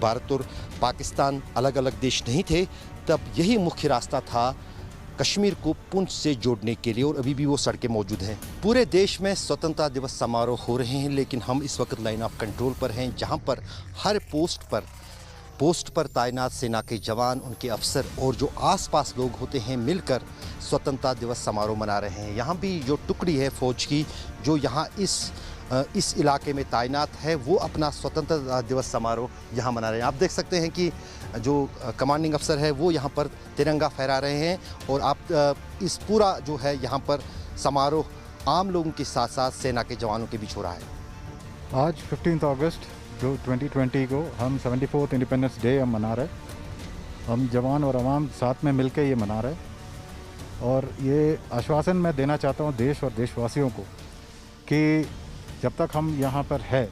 भारत और पाकिस्तान अलग अलग देश नहीं थे तब यही मुख्य रास्ता था कश्मीर को पुंछ से जोड़ने के लिए और अभी भी वो सड़कें मौजूद हैं। पूरे देश में स्वतंत्रता दिवस समारोह हो रहे हैं, लेकिन हम इस वक्त लाइन ऑफ कंट्रोल पर हैं जहां पर हर पोस्ट पर तैनात सेना के जवान, उनके अफसर और जो आसपास लोग होते हैं मिलकर स्वतंत्रता दिवस समारोह मना रहे हैं। यहाँ भी जो टुकड़ी है फौज की जो यहाँ इस इलाके में तैनात है वो अपना स्वतंत्रता दिवस समारोह यहाँ मना रहे हैं। आप देख सकते हैं कि जो कमांडिंग अफसर है वो यहाँ पर तिरंगा फहरा रहे हैं और आप इस पूरा जो है यहाँ पर समारोह आम लोगों के साथ साथ सेना के जवानों के बीच हो रहा है। आज 15 अगस्त जो 2020 को हम 74th इंडिपेंडेंस डे हम मना रहे। हम जवान और अवाम साथ में मिलकर ये मना रहे और ये आश्वासन मैं देना चाहता हूँ देश और देशवासियों को कि जब तक हम यहाँ पर है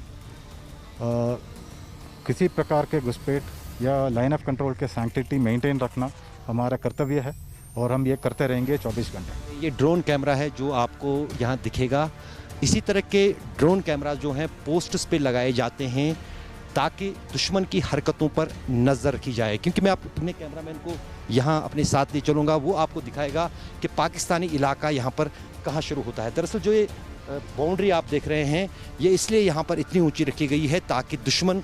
किसी प्रकार के घुसपैठ या लाइन ऑफ कंट्रोल के सैंक्टिटी मेंटेन रखना हमारा कर्तव्य है और हम ये करते रहेंगे 24 घंटे। ये ड्रोन कैमरा है जो आपको यहाँ दिखेगा। इसी तरह के ड्रोन कैमरा जो हैं पोस्ट्स पे लगाए जाते हैं ताकि दुश्मन की हरकतों पर नज़र रखी जाए। क्योंकि मैं अपने कैमरामैन को यहाँ अपने साथ ले चलूँगा, वो आपको दिखाएगा कि पाकिस्तानी इलाका यहाँ पर कहाँ शुरू होता है। दरअसल जो ये बाउंड्री आप देख रहे हैं ये इसलिए यहाँ पर इतनी ऊंची रखी गई है ताकि दुश्मन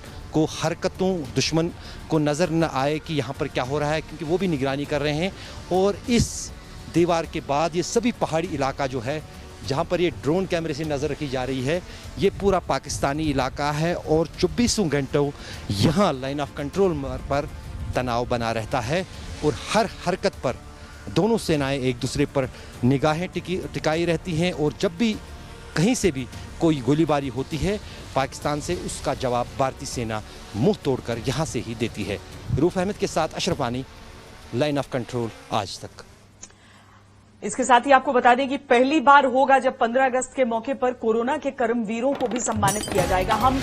को नज़र न आए कि यहाँ पर क्या हो रहा है, क्योंकि वो भी निगरानी कर रहे हैं। और इस दीवार के बाद ये सभी पहाड़ी इलाका जो है जहाँ पर ये ड्रोन कैमरे से नज़र रखी जा रही है ये पूरा पाकिस्तानी इलाका है और 24 घंटों यहाँ लाइन ऑफ कंट्रोल पर तनाव बना रहता है और हर हरकत पर दोनों सेनाएं एक दूसरे पर निगाहें टिकाई रहती हैं और जब भी कहीं से भी कोई गोलीबारी होती है पाकिस्तान से उसका जवाब भारतीय सेना मुंह तोड़कर यहाँ से ही देती है। रूफ अहमद के साथ अशरफ वानी, लाइन ऑफ कंट्रोल, आज तक। इसके साथ ही आपको बता दें कि पहली बार होगा जब 15 अगस्त के मौके पर कोरोना के कर्मवीरों को भी सम्मानित किया जाएगा। हम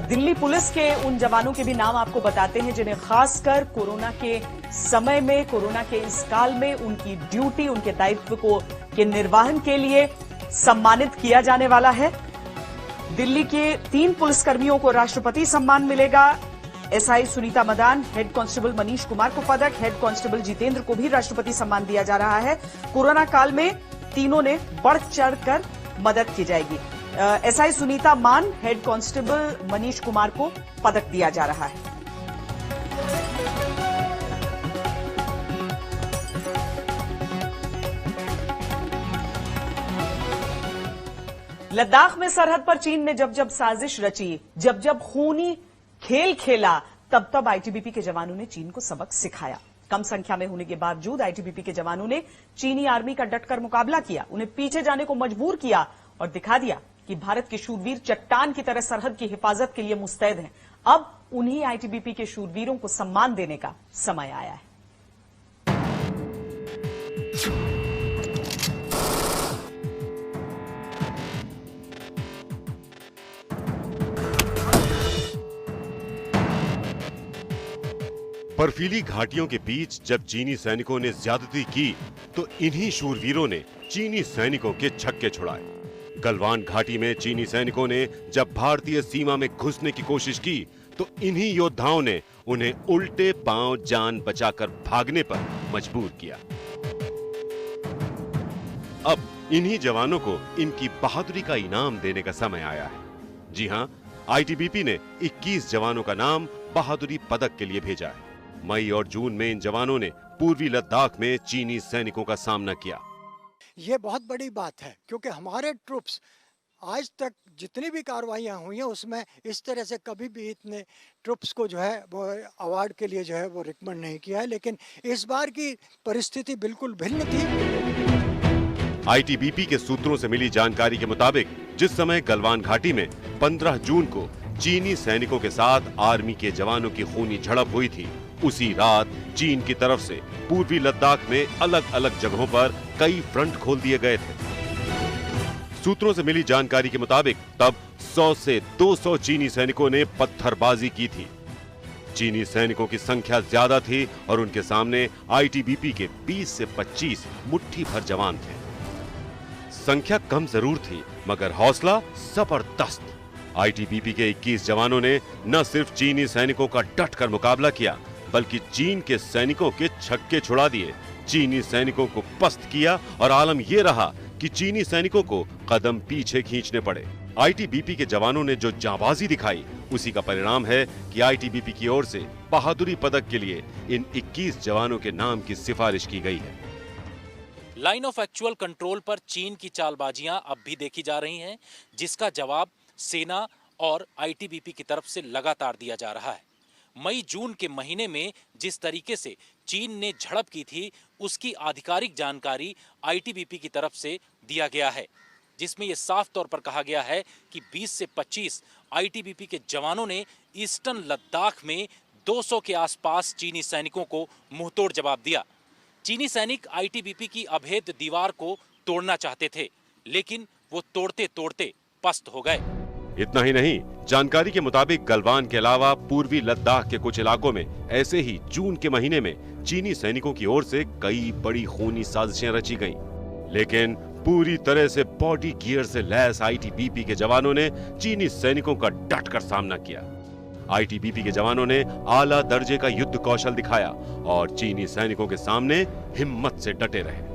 दिल्ली पुलिस के उन जवानों के भी नाम आपको बताते हैं जिन्हें खासकर कोरोना के समय में, कोरोना के इस काल में उनकी ड्यूटी, उनके दायित्व के निर्वहन के लिए सम्मानित किया जाने वाला है। दिल्ली के 3 पुलिसकर्मियों को राष्ट्रपति सम्मान मिलेगा। SI Sunita Madan, head constable Manish Kumar को पदक, हेड कांस्टेबल जितेंद्र को भी राष्ट्रपति सम्मान दिया जा रहा है। कोरोना काल में तीनों ने बढ़ चढ़कर मदद की जाएगी। एसआई सुनीता मान, हेड कांस्टेबल मनीष कुमार को पदक दिया जा रहा है। लद्दाख में सरहद पर चीन ने जब जब साजिश रची, जब जब खूनी खेल खेला, तब तब आईटीबीपी के जवानों ने चीन को सबक सिखाया। कम संख्या में होने के बावजूद आईटीबीपी के जवानों ने चीनी आर्मी का डटकर मुकाबला किया, उन्हें पीछे जाने को मजबूर किया और दिखा दिया कि भारत के शूरवीर चट्टान की तरह सरहद की हिफाजत के लिए मुस्तैद हैं। अब उन्हीं आईटीबीपी के शूरवीरों को सम्मान देने का समय आया है। बर्फीली घाटियों के बीच जब चीनी सैनिकों ने ज्यादती की तो इन्हीं शूरवीरों ने चीनी सैनिकों के छक्के छुड़ाए। गलवान घाटी में चीनी सैनिकों ने जब भारतीय सीमा में घुसने की कोशिश की तो इन्हीं योद्धाओं ने उन्हें उल्टे पांव जान बचाकर भागने पर मजबूर किया। अब इन्हीं जवानों को इनकी बहादुरी का इनाम देने का समय आया है। जी हां, आईटीबीपी ने 21 जवानों का नाम बहादुरी पदक के लिए भेजा है। मई और जून में इन जवानों ने पूर्वी लद्दाख में चीनी सैनिकों का सामना किया। ये बहुत बड़ी बात है क्योंकि हमारे ट्रूप्स आज तक जितनी भी कार्रवाइयां हुई हैं उसमें इस तरह से कभी भी इतने ट्रूप्स को जो है वो अवार्ड के लिए जो है वो रिकमेंड नहीं किया है, लेकिन इस बार की परिस्थिति बिल्कुल भिन्न थी। आईटीबीपी के सूत्रों से मिली जानकारी के मुताबिक जिस समय गलवान घाटी में 15 जून को चीनी सैनिकों के साथ आर्मी के जवानों की खूनी झड़प हुई थी, उसी रात चीन की तरफ से पूर्वी लद्दाख में अलग अलग जगहों पर कई फ्रंट खोल दिए गए थे। सूत्रों से मिली जानकारी के मुताबिक तब 100 से 200 चीनी सैनिकों ने पत्थरबाजी की थी। चीनी सैनिकों की संख्या ज्यादा थी और उनके सामने आईटीबीपी के 20 से 25 मुट्ठी भर जवान थे। संख्या कम जरूर थी मगर हौसला जबरदस्त। आईटीबीपी के 21 जवानों ने न सिर्फ चीनी सैनिकों का डटकर मुकाबला किया बल्कि चीन के सैनिकों के छक्के छुड़ा दिए, चीनी सैनिकों को पस्त किया और आलम यह रहा कि चीनी सैनिकों को कदम पीछे खींचने पड़े। आईटीबीपी के जवानों ने जो जांबाजी दिखाई उसी का परिणाम है कि आईटीबीपी की ओर से बहादुरी पदक के लिए इन 21 जवानों के नाम की सिफारिश की गई है। लाइन ऑफ एक्चुअल कंट्रोल पर चीन की चालबाजियां अब भी देखी जा रही हैं, जिसका जवाब सेना और आईटीबीपी की तरफ से लगातार दिया जा रहा है। मई जून के महीने में जिस तरीके से चीन ने झड़प की थी उसकी आधिकारिक जानकारी आईटीबीपी की तरफ से दिया गया है, जिसमें यह साफ तौर पर कहा गया है कि 20 से 25 आईटीबीपी के जवानों ने ईस्टर्न लद्दाख में 200 के आसपास चीनी सैनिकों को मुंहतोड़ जवाब दिया। चीनी सैनिक आईटीबीपी की अभेद दीवार को तोड़ना चाहते थे, लेकिन वो तोड़ते तोड़ते पस्त हो गए। इतना ही नहीं, जानकारी के मुताबिक गलवान के अलावा पूर्वी लद्दाख के कुछ इलाकों में ऐसे ही जून के महीने में चीनी सैनिकों की ओर से कई बड़ी खूनी साजिशें रची गईं। लेकिन पूरी तरह से बॉडी गियर से लैस आईटीबीपी के जवानों ने चीनी सैनिकों का डटकर सामना किया। आईटीबीपी के जवानों ने आला दर्जे का युद्ध कौशल दिखाया और चीनी सैनिकों के सामने हिम्मत से डटे रहे।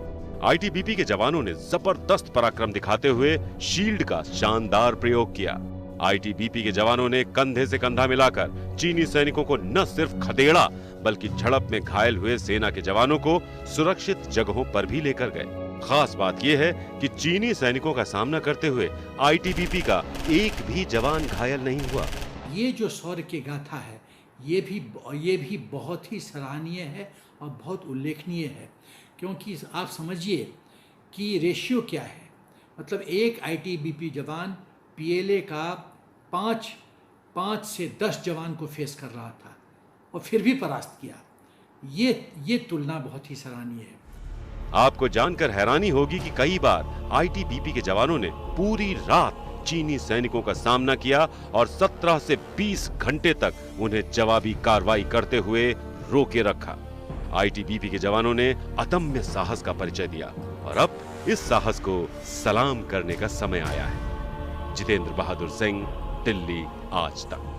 आईटीबीपी के जवानों ने जबरदस्त पराक्रम दिखाते हुए शील्ड का शानदार प्रयोग किया। आईटीबीपी के जवानों ने कंधे से कंधा मिलाकर चीनी सैनिकों को न सिर्फ खदेड़ा बल्कि झड़प में घायल हुए सेना के जवानों को सुरक्षित जगहों पर भी लेकर गए। खास बात यह है कि चीनी सैनिकों का सामना करते हुए आईटीबीपी का एक भी जवान घायल नहीं हुआ। ये जो शौर्य की गाथा है ये भी बहुत ही सराहनीय है और बहुत उल्लेखनीय है, क्योंकि आप समझिए कि रेशियो क्या है। मतलब एक आईटीबीपी जवान पीएलए का 5 से 10 जवान को फेस कर रहा था और फिर भी परास्त किया। ये तुलना बहुत ही सराहनीय है। आपको जानकर हैरानी होगी कि कई बार आईटीबीपी के जवानों ने पूरी रात चीनी सैनिकों का सामना किया और 17 से 20 घंटे तक उन्हें जवाबी कार्रवाई करते हुए रोके रखा। आईटीबीपी के जवानों ने अदम्य साहस का परिचय दिया और अब इस साहस को सलाम करने का समय आया है। जितेंद्र बहादुर सिंह, दिल्ली, आज तक।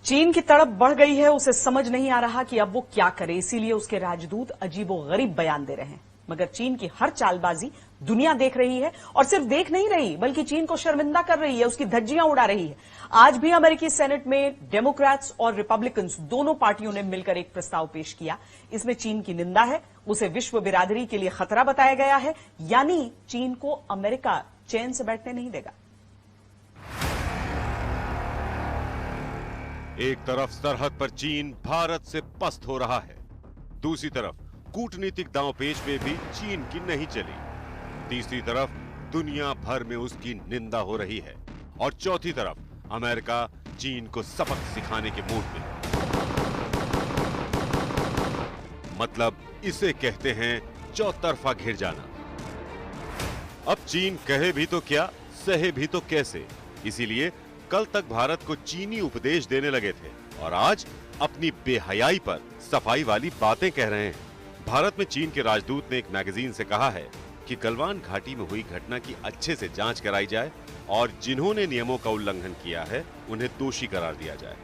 चीन की तड़प बढ़ गई है, उसे समझ नहीं आ रहा कि अब वो क्या करे, इसीलिए उसके राजदूत अजीबोगरीब बयान दे रहे हैं। मगर चीन की हर चालबाजी दुनिया देख रही है और सिर्फ देख नहीं रही बल्कि चीन को शर्मिंदा कर रही है, उसकी धज्जियां उड़ा रही है। आज भी अमेरिकी सेनेट में डेमोक्रेट्स और रिपब्लिकन्स दोनों पार्टियों ने मिलकर एक प्रस्ताव पेश किया। इसमें चीन की निंदा है, उसे विश्व बिरादरी के लिए खतरा बताया गया है, यानी चीन को अमेरिका चैन से बैठने नहीं देगा। एक तरफ सरहद पर चीन भारत से पस्त हो रहा है, दूसरी तरफ कूटनीतिक दांवपेच में भी चीन की नहीं चली, तीसरी तरफ दुनिया भर में उसकी निंदा हो रही है और चौथी तरफ अमेरिका चीन को सबक सिखाने के मूड में। मतलब इसे कहते हैं चौतरफा घिर जाना। अब चीन कहे भी तो क्या, सहे भी तो कैसे, इसीलिए कल तक भारत को चीनी उपदेश देने लगे थे और आज अपनी बेहयाई पर सफाई वाली बातें कह रहे हैं। भारत में चीन के राजदूत ने एक मैगजीन से कहा है कि गलवान घाटी में हुई घटना की अच्छे से जांच कराई जाए और जिन्होंने नियमों का उल्लंघन किया है उन्हें दोषी करार दिया जाए।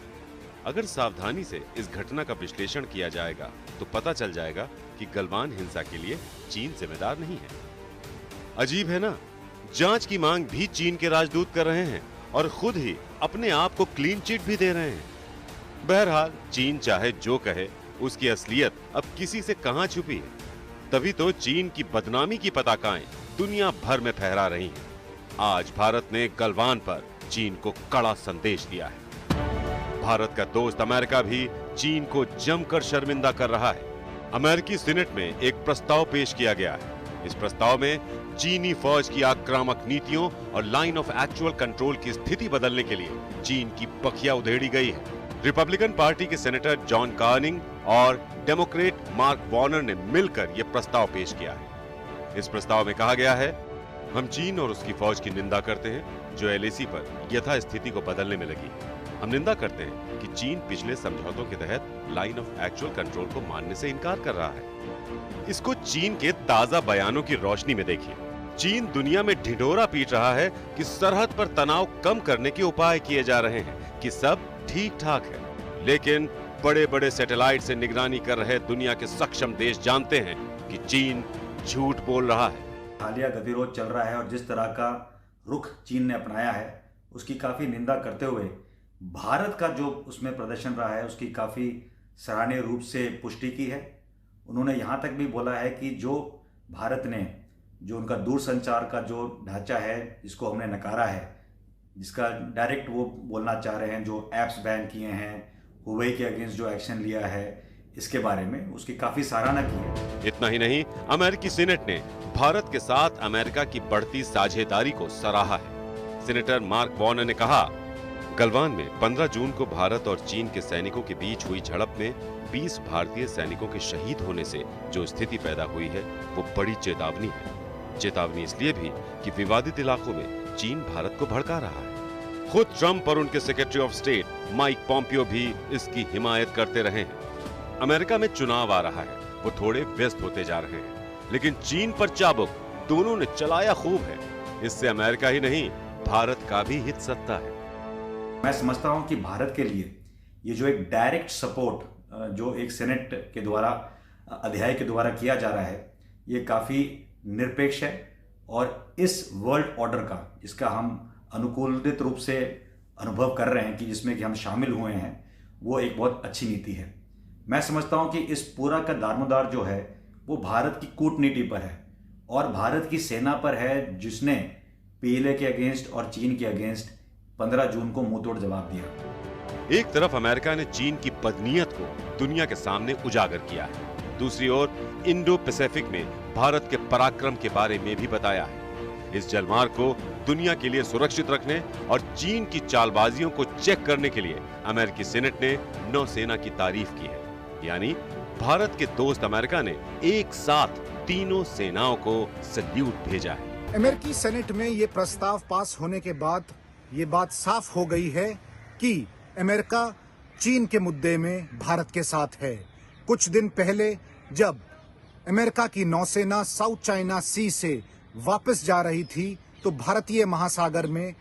अगर सावधानी से इस घटना का विश्लेषण किया जाएगा तो पता चल जाएगा कि गलवान हिंसा के लिए चीन जिम्मेदार नहीं है। अजीब है ना, जांच की मांग भी चीन के राजदूत कर रहे हैं और खुद ही अपने आप को क्लीन चिट भी दे रहे हैं। बहरहाल चीन चाहे जो कहे, उसकी असलियत अब किसी से कहां छुपी है। तभी तो चीन की बदनामी की पताकाएं दुनिया भर में फहरा रही हैं। आज भारत ने गलवान पर चीन को कड़ा संदेश दिया है। भारत का दोस्त अमेरिका भी चीन को जमकर शर्मिंदा कर रहा है। अमेरिकी सीनेट में एक प्रस्ताव पेश किया गया है। इस प्रस्ताव में चीनी फौज की आक्रामक नीतियों और लाइन ऑफ एक्चुअल कंट्रोल की स्थिति बदलने के लिए चीन की बखिया उधेड़ी गई है। रिपब्लिकन पार्टी के सेनेटर जॉन कार्निंग और डेमोक्रेट मार्क वार्नर ने मिलकर यह प्रस्ताव पेश किया है। इस प्रस्ताव में कहा गया है, हम चीन और उसकी फौज की निंदा करते हैं जो एलएसी पर यथास्थिति को बदलने में लगी। हम निंदा करते हैं कि चीन पिछले समझौतों के तहत लाइन ऑफ एक्चुअल कंट्रोल को मानने से इनकार कर रहा है। इसको चीन के ताजा बयानों की रोशनी में देखिए। चीन दुनिया में ढिढोरा पीट रहा है कि सरहद पर तनाव कम करने के उपाय किए जा रहे हैं, कि सब ठीक ठाक है। लेकिन बड़े बड़े सैटेलाइट से निगरानी कर रहे दुनिया के सक्षम देश जानते हैं कि चीन झूठ बोल रहा है। हालिया गतिरोध चल रहा है और जिस तरह का रुख चीन ने अपनाया है उसकी काफ़ी निंदा करते हुए भारत का जो उसमें प्रदर्शन रहा है उसकी काफ़ी सराहनीय रूप से पुष्टि की है। उन्होंने यहाँ तक भी बोला है कि जो भारत ने जो उनका दूरसंचार का जो ढांचा है जिसको हमने नकारा है, जिसका डायरेक्ट वो बोलना चाह रहे हैं, जो ऐप्स बैन किए हैं, हुवेई के अगेंस्ट जो एक्शन लिया है, इसके बारे में उसकी काफी सराहना की है। इतना ही नहीं, अमेरिकी सीनेट ने भारत के साथ अमेरिका की बढ़ती साझेदारी को सराहा है। सेनेटर मार्क वार्नर ने कहा, गलवान में 15 जून को भारत और चीन के सैनिकों के बीच हुई झड़प में 20 भारतीय सैनिकों के शहीद होने से जो स्थिति पैदा हुई है वो बड़ी चेतावनी है। चेतावनी इसलिए भी कि विवादित इलाकों में चीन भारत को भड़का रहा है। खुद ट्रंप और उनके secretary of state Mike Pompeo भी इसकी हिमायत करते रहे हैं। अमेरिका में चुनाव आ रहा है, वो थोड़े व्यस्त होते जा रहे हैं, लेकिन चीन पर चाबुक दोनों ने चलाया खूब है। इससे अमेरिका ही नहीं, भारत का भी हित सत्ता है। मैं समझता हूं कि भारत के लिए ये जो एक डायरेक्ट सपोर्ट जो एक सेनेट के द्वारा अध्याय के द्वारा किया जा रहा है, ये काफ़ी निरपेक्ष है और इस वर्ल्ड ऑर्डर का जिसका हम अनुकूलित रूप से अनुभव कर रहे हैं कि जिसमें कि हम शामिल हुए हैं, वो एक बहुत अच्छी नीति है। मैं समझता हूं कि इस पूरा का दारोमदार जो है वो भारत की कूटनीति पर है और भारत की सेना पर है, जिसने पीएलए के अगेंस्ट और चीन के अगेंस्ट 15 जून को मुंहतोड़ जवाब दिया। एक तरफ अमेरिका ने चीन की बदनीयत को दुनिया के सामने उजागर किया है, दूसरी ओर इंडो पैसिफिक में भारत के पराक्रम के बारे में भी बताया है। इस जलमार्ग को दुनिया के लिए सुरक्षित रखने और चीन की चालबाजियों को चेक करने के लिए अमेरिकी सीनेट ने नौसेना की तारीफ की है। यानी भारत के दोस्त अमेरिका ने एक साथ तीनों सेनाओं को सल्यूट भेजा है। अमेरिकी सेनेट में ये प्रस्ताव पास होने के बाद ये बात साफ हो गई है कि अमेरिका चीन के मुद्दे में भारत के साथ है। कुछ दिन पहले जब अमेरिका की नौसेना साउथ चाइना सी से वापस जा रही थी तो भारतीय महासागर में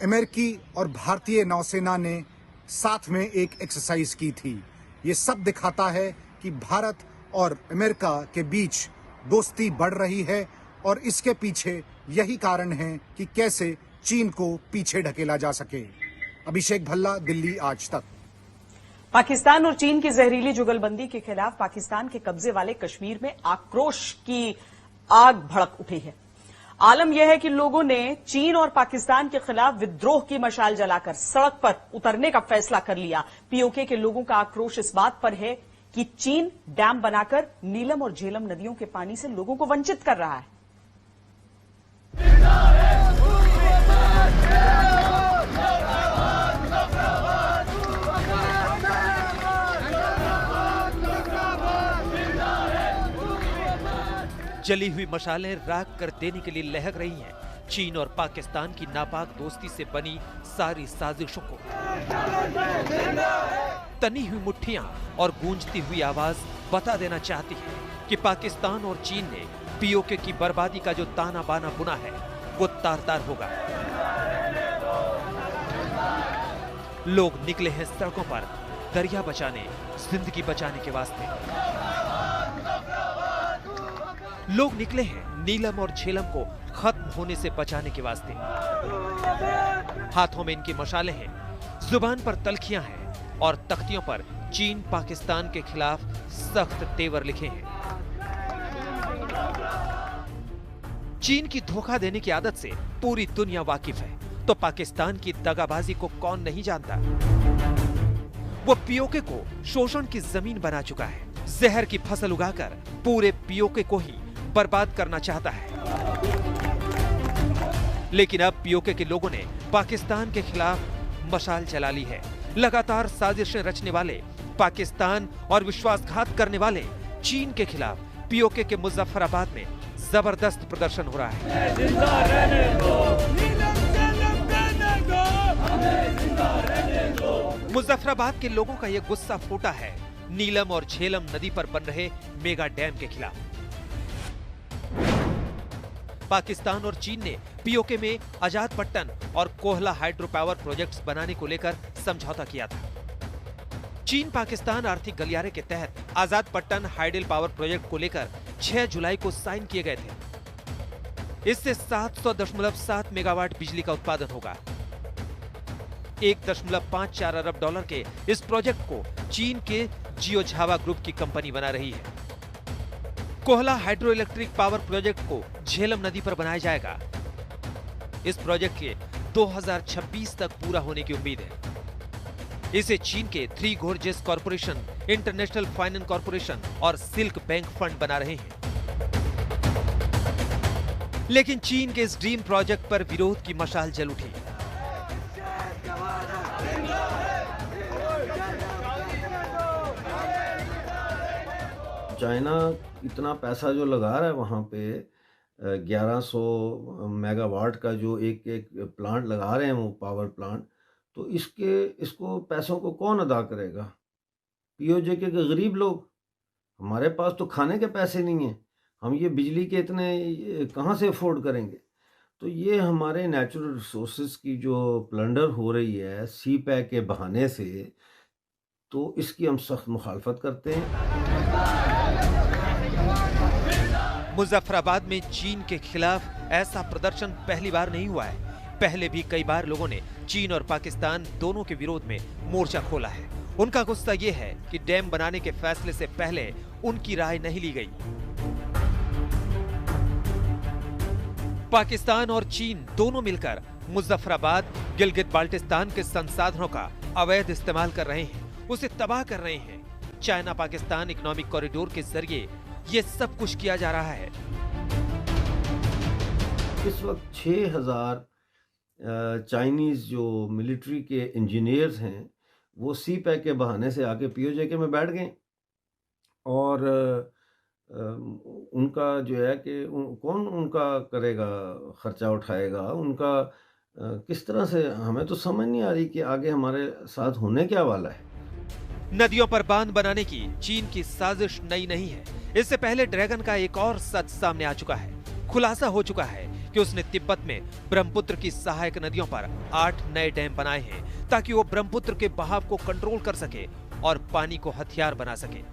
अमेरिकी और भारतीय नौसेना ने साथ में एक एक्सरसाइज की थी। ये सब दिखाता है कि भारत और अमेरिका के बीच दोस्ती बढ़ रही है और इसके पीछे यही कारण है कि कैसे चीन को पीछे ढकेला जा सके। अभिषेक भल्ला, दिल्ली आज तक। पाकिस्तान और चीन की जहरीली जुगलबंदी के खिलाफ पाकिस्तान के कब्जे वाले कश्मीर में आक्रोश की आग भड़क उठी है। आलम यह है कि लोगों ने चीन और पाकिस्तान के खिलाफ विद्रोह की मशाल जलाकर सड़क पर उतरने का फैसला कर लिया। पीओके के लोगों का आक्रोश इस बात पर है कि चीन डैम बनाकर नीलम और झेलम नदियों के पानी से लोगों को वंचित कर रहा है। जली हुई मशालें राख कर देने के लिए लहक रही हैं। चीन और पाकिस्तान की नापाक दोस्ती से बनी सारी साजिशों को। तनी हुई मुट्ठियां और गूंजती हुई आवाज बता देना चाहती है कि पाकिस्तान और चीन ने पीओके की बर्बादी का जो ताना बाना बुना है वो तार तार होगा। लोग निकले हैं सड़कों पर दरिया बचाने, जिंदगी बचाने के वास्ते। लोग निकले हैं नीलम और झेलम को खत्म होने से बचाने के वास्ते। हाथों में इनकी मशालें हैं, जुबान पर तलखियां हैं और तख्तियों पर चीन पाकिस्तान के खिलाफ सख्त तेवर लिखे हैं। चीन की धोखा देने की आदत से पूरी दुनिया वाकिफ है, तो पाकिस्तान की दगाबाजी को कौन नहीं जानता। वो पीओके को शोषण की जमीन बना चुका है, जहर की फसल उगाकर पूरे पीओके को ही बर्बाद करना चाहता है। लेकिन अब पीओके के लोगों ने पाकिस्तान के खिलाफ मशाल जला ली है। लगातार साजिशें रचने वाले पाकिस्तान और विश्वासघात करने वाले चीन के खिलाफ पीओके के मुजफ्फराबाद में जबरदस्त प्रदर्शन हो रहा है। मुजफ्फराबाद के लोगों का यह गुस्सा फूटा है नीलम और झेलम नदी पर बन रहे मेगा डैम के खिलाफ। पाकिस्तान और चीन ने पीओके में आजाद पट्टन और कोहला हाइड्रो पावर प्रोजेक्ट्स बनाने को लेकर समझौता किया था। चीन पाकिस्तान आर्थिक गलियारे के तहत आजाद पट्टन हाइडल पावर प्रोजेक्ट को लेकर 6 जुलाई को साइन किए गए थे। इससे 700.7 मेगावाट बिजली का उत्पादन होगा। 1.54 अरब डॉलर के इस प्रोजेक्ट को चीन के जियोझावा ग्रुप की कंपनी बना रही है। Kohla hydro electric power project को झेलम नदी पर बनाया जाएगा। इस प्रोजेक्ट के 2026 तक पूरा होने की उम्मीद है। इसे चीन के 3 gorges corporation, international finance corporation और सिल्क बैंक फंड बना रहे हैं। लेकिन चीन के इस ड्रीम प्रोजेक्ट पर विरोध की मशाल जल उठी। चाइना इतना पैसा जो लगा रहा है वहाँ पे 1100 मेगावाट का जो एक प्लांट लगा रहे हैं वो पावर प्लांट, तो इसको पैसों को कौन अदा करेगा? पीओजे के गरीब लोग। हमारे पास तो खाने के पैसे नहीं हैं, हम ये बिजली के इतने कहाँ से अफोर्ड करेंगे? तो ये हमारे नेचुरल रिसोर्सेज की जो प्लंडर हो रही है सी पैक के बहाने से, तो इसकी हम सख्त मुखालफत करते हैं। मुजफ्फराबाद में चीन के खिलाफ ऐसा प्रदर्शन पहली बार नहीं हुआ है। पहले भी कई बार लोगों ने चीन और पाकिस्तान दोनों के विरोध में मोर्चा खोला है। उनका गुस्सा ये है कि डैम बनाने के फैसले से पहले उनकी राय नहीं ली गई। पाकिस्तान और चीन दोनों मिलकर मुजफ्फराबाद, गिलगित बाल्टिस्तान के संसाधनों का अवैध इस्तेमाल कर रहे हैं, उसे तबाह कर रहे हैं। चाइना पाकिस्तान इकोनॉमिक कॉरिडोर के जरिए ये सब कुछ किया जा रहा है। इस वक्त 6000 चाइनीज जो मिलिट्री के इंजीनियर्स हैं वो सी पैक के बहाने से आके पीओजे में बैठ गए और उनका जो है कि कौन उनका करेगा, खर्चा उठाएगा उनका, किस तरह से, हमें तो समझ नहीं आ रही कि आगे हमारे साथ होने क्या वाला है। नदियों पर बांध बनाने की चीन की साजिश नई नहीं है। इससे पहले ड्रैगन का एक और सच सामने आ चुका है। खुलासा हो चुका है कि उसने तिब्बत में ब्रह्मपुत्र की सहायक नदियों पर 8 नए डैम बनाए हैं ताकि वो ब्रह्मपुत्र के बहाव को कंट्रोल कर सके और पानी को हथियार बना सके।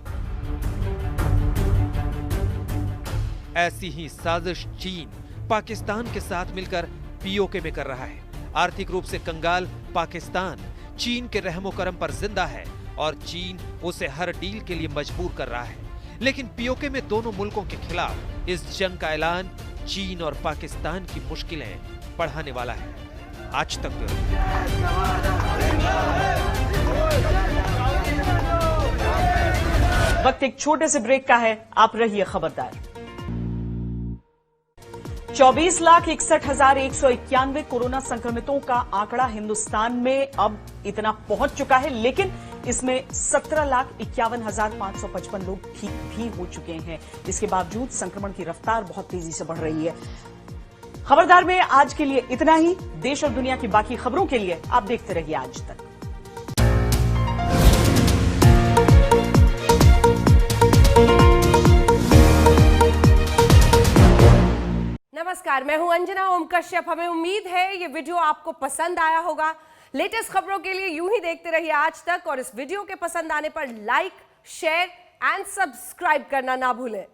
ऐसी ही साजिश चीन पाकिस्तान के साथ मिलकर पीओके में कर रहा है। आर्थिक रूप से कंगाल पाकिस्तान चीन के रहमो करम पर जिंदा है और चीन उसे हर डील के लिए मजबूर कर रहा है। लेकिन पीओके में दोनों मुल्कों के खिलाफ इस जंग का ऐलान चीन और पाकिस्तान की मुश्किलें बढ़ाने वाला है। आज तक वक्त एक छोटे से ब्रेक का है, आप रहिए खबरदार। 24,61,191 कोरोना संक्रमितों का आंकड़ा हिंदुस्तान में अब इतना पहुंच चुका है, लेकिन इसमें 17,51,555 लोग ठीक भी हो चुके हैं। इसके बावजूद संक्रमण की रफ्तार बहुत तेजी से बढ़ रही है। खबरदार में आज के लिए इतना ही। देश और दुनिया की बाकी खबरों के लिए आप देखते रहिए आज तक। नमस्कार, मैं हूं अंजना ओम कश्यप। हमें उम्मीद है ये वीडियो आपको पसंद आया होगा। लेटेस्ट खबरों के लिए यूं ही देखते रहिए आज तक और इस वीडियो के पसंद आने पर लाइक, शेयर एंड सब्सक्राइब करना ना भूलें।